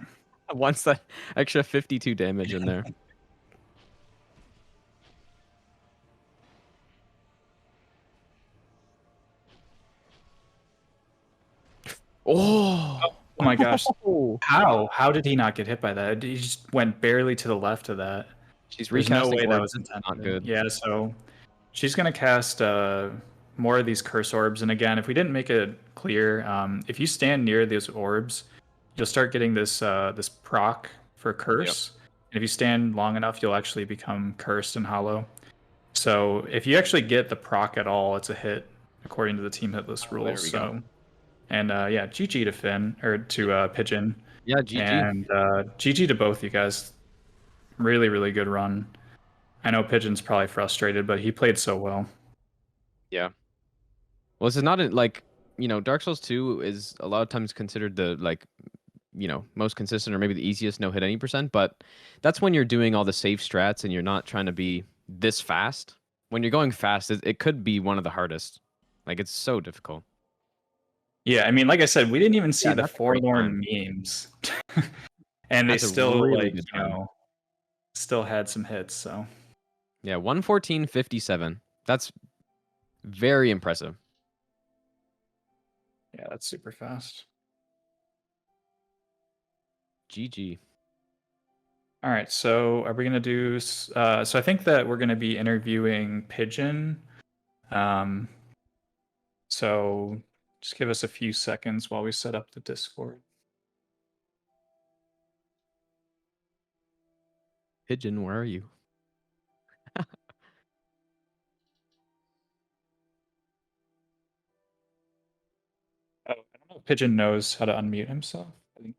Once that extra 52 damage in there. Oh! Oh my gosh. How did he not get hit by that? He just went barely to the left of that. She's There's no recasting way that orbs. was intended. Not good. Yeah, so she's gonna cast more of these curse orbs, and again, if we didn't make it clear, if you stand near these orbs, you'll start getting this this proc for curse. And if you stand long enough, you'll actually become cursed and hollow. So if you actually get the proc at all, it's a hit according to the team hitless rules. we So, go. and yeah, GG to Finn or to Pigeon. Yeah, GG. And GG to both you guys. Really, really good run. I know Pigeon's probably frustrated, but he played so well. Yeah. Well, this is not like, you know, Dark Souls 2 is a lot of times considered the like, you know, most consistent or maybe the easiest no hit any percent, but that's when you're doing all the safe strats and you're not trying to be this fast. When you're going fast, it could be one of the hardest. Like, it's so difficult. Yeah, I mean, like I said, we didn't even see Yeah, the that's a great forlorn memes. And That's they a still really like, good you time. know, still had some hits. So Yeah, 114.57. That's very impressive. yeah, that's super fast. GG. All right, so are we gonna do? So I think that we're gonna be interviewing Pigeon. So just give us a few seconds while we set up the Discord. Pigeon, where are you? Oh, I don't know if Pigeon knows how to unmute himself. I think.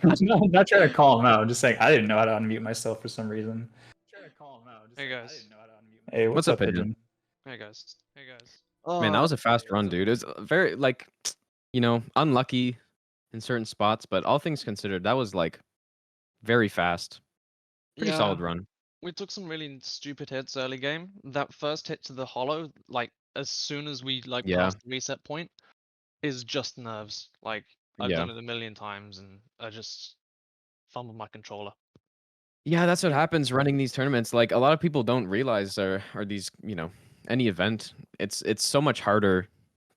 I'm not trying to call him out. I'm just saying I didn't know how to unmute myself for some reason. Hey guys. Hey, what's up, Pigeon? Hey guys. Hey guys. Man, that was a fast run, dude. It was very, like, unlucky in certain spots, but all things considered, that was, like, very fast. Pretty solid run. We took some really stupid hits early game. That first hit to the hollow, like as soon as we Yeah. passed the reset point, is just nerves. Like I've Yeah. done it a million times and I just fumbled my controller. Yeah, that's what happens running these tournaments. Like, a lot of people don't realize or these, any event, it's so much harder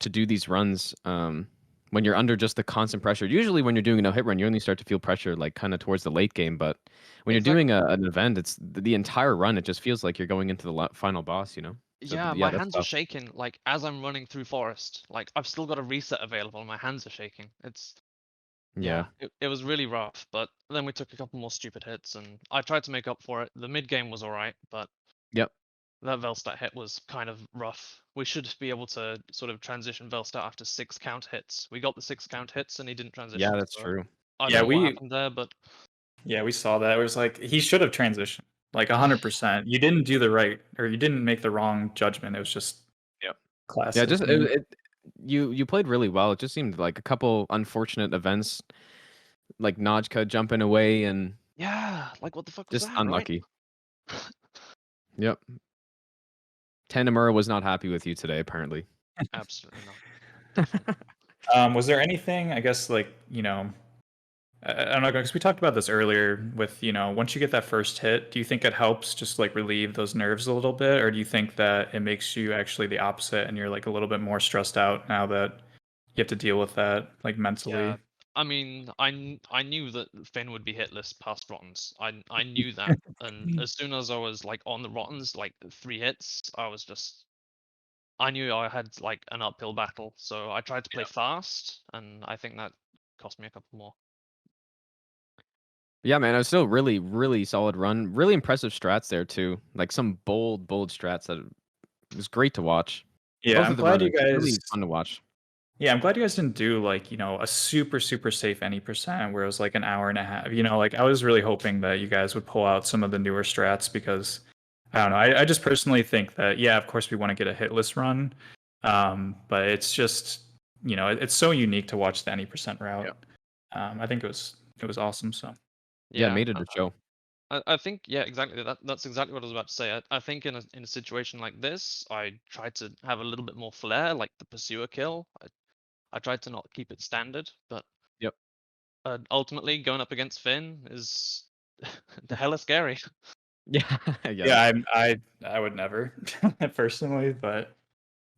to do these runs when you're under just the constant pressure. Usually when you're doing a no-hit run, you only start to feel pressure like kind of towards the late game, but when you're doing an event, it's the entire run, it just feels like you're going into the final boss, So, Yeah, my that's hands are tough. shaking like as I'm running through forest. Like I've still got a reset available and my hands are shaking. It's Yeah. it was really rough, but then we took a couple more stupid hits and I tried to make up for it. The mid game was alright, but Yep. that Velstat hit was kind of rough. We should be able to sort of transition Velstat after 6 count hits. We got the 6 count hits and he didn't transition. Yeah, that's so true. I Yeah, don't know what happened there, but Yeah, we saw that. It was like he should have transitioned, like 100%. You didn't do the right, or you didn't make the wrong judgment. It was just Yep. classic. Yeah, just me. you played really well. It just seemed like a couple unfortunate events, like Najka jumping away and yeah, like what the fuck was just that, unlucky. right? Yep. Tanamura was not happy with you today, apparently. Absolutely not. Was there anything, I guess, like, I don't know, because we talked about this earlier with, once you get that first hit, do you think it helps just like relieve those nerves a little bit? Or do you think that it makes you actually the opposite and you're like a little bit more stressed out now that you have to deal with that, like mentally? Yeah. I mean, I knew that Finn would be hitless past Rottens. I knew that, and as soon as I was like on the Rottens, like 3 hits, I knew I had like an uphill battle. So I tried to play fast, and I think that cost me a couple more. Yeah, man, it was still really, really solid run. Really impressive strats there too. Like some bold strats that it was great to watch. Yeah, Both I'm of the glad you runners, really guys. fun to watch. Yeah, I'm glad you guys didn't do like, a super, super safe any percent where it was like an hour and a half. Like I was really hoping that you guys would pull out some of the newer strats because I don't know. I just personally think that, yeah, of course we want to get a hitless run. But it's just, it's so unique to watch the any percent route. I think it was awesome. So Yeah, made it a show. I think exactly. That's exactly what I was about to say. I think in a situation like this, I tried to have a little bit more flair, like the pursuer kill. I tried to not keep it standard, but Yep. Ultimately going up against Finn is the hella scary. Yeah. yeah, I would never personally, but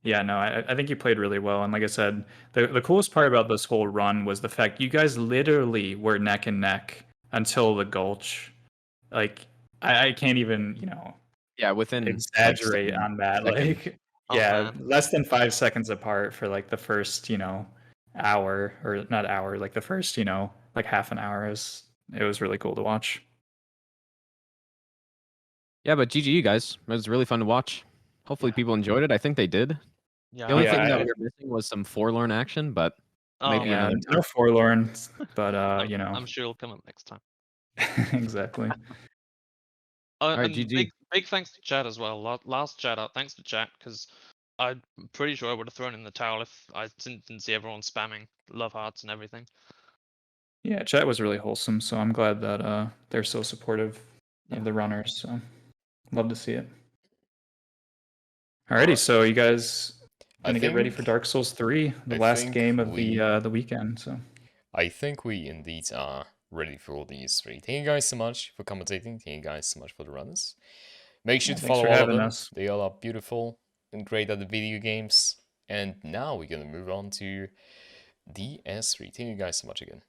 yeah, no, I think you played really well. And like I said, the coolest part about this whole run was the fact you guys literally were neck and neck until the Gulch. Like I can't even, Yeah, within exaggerate like on that. seconds. Like Oh, yeah, man. less than 5 seconds apart for like the first, hour, or not hour, like the first, like half an hour. It was really cool to watch. Yeah, but GG, you guys. It was really fun to watch. Hopefully people enjoyed it. I think they did. Yeah. The only Yeah, thing that we were missing was some forlorn action, but maybe yeah, another no forlorn, but I'm sure it'll come up next time. exactly. Alright, And GG. big thanks to chat as well. Last chat out, thanks to chat because I'm pretty sure I would have thrown in the towel if I didn't see everyone spamming love hearts and everything. Yeah, chat was really wholesome, so I'm glad that they're so supportive of the runners. So love to see it. Alrighty, Alright. so you guys gonna get ready for think- Dark Souls 3, the I last think game of we- the weekend. So I think we indeed are ready for the S3. Thank you guys so much for commentating. Thank you guys so much for the runners. Make sure Yeah, to thanks follow for all of having them. us. They all are beautiful and great at the video games. And now we're gonna move on to the S3. Thank you guys so much again.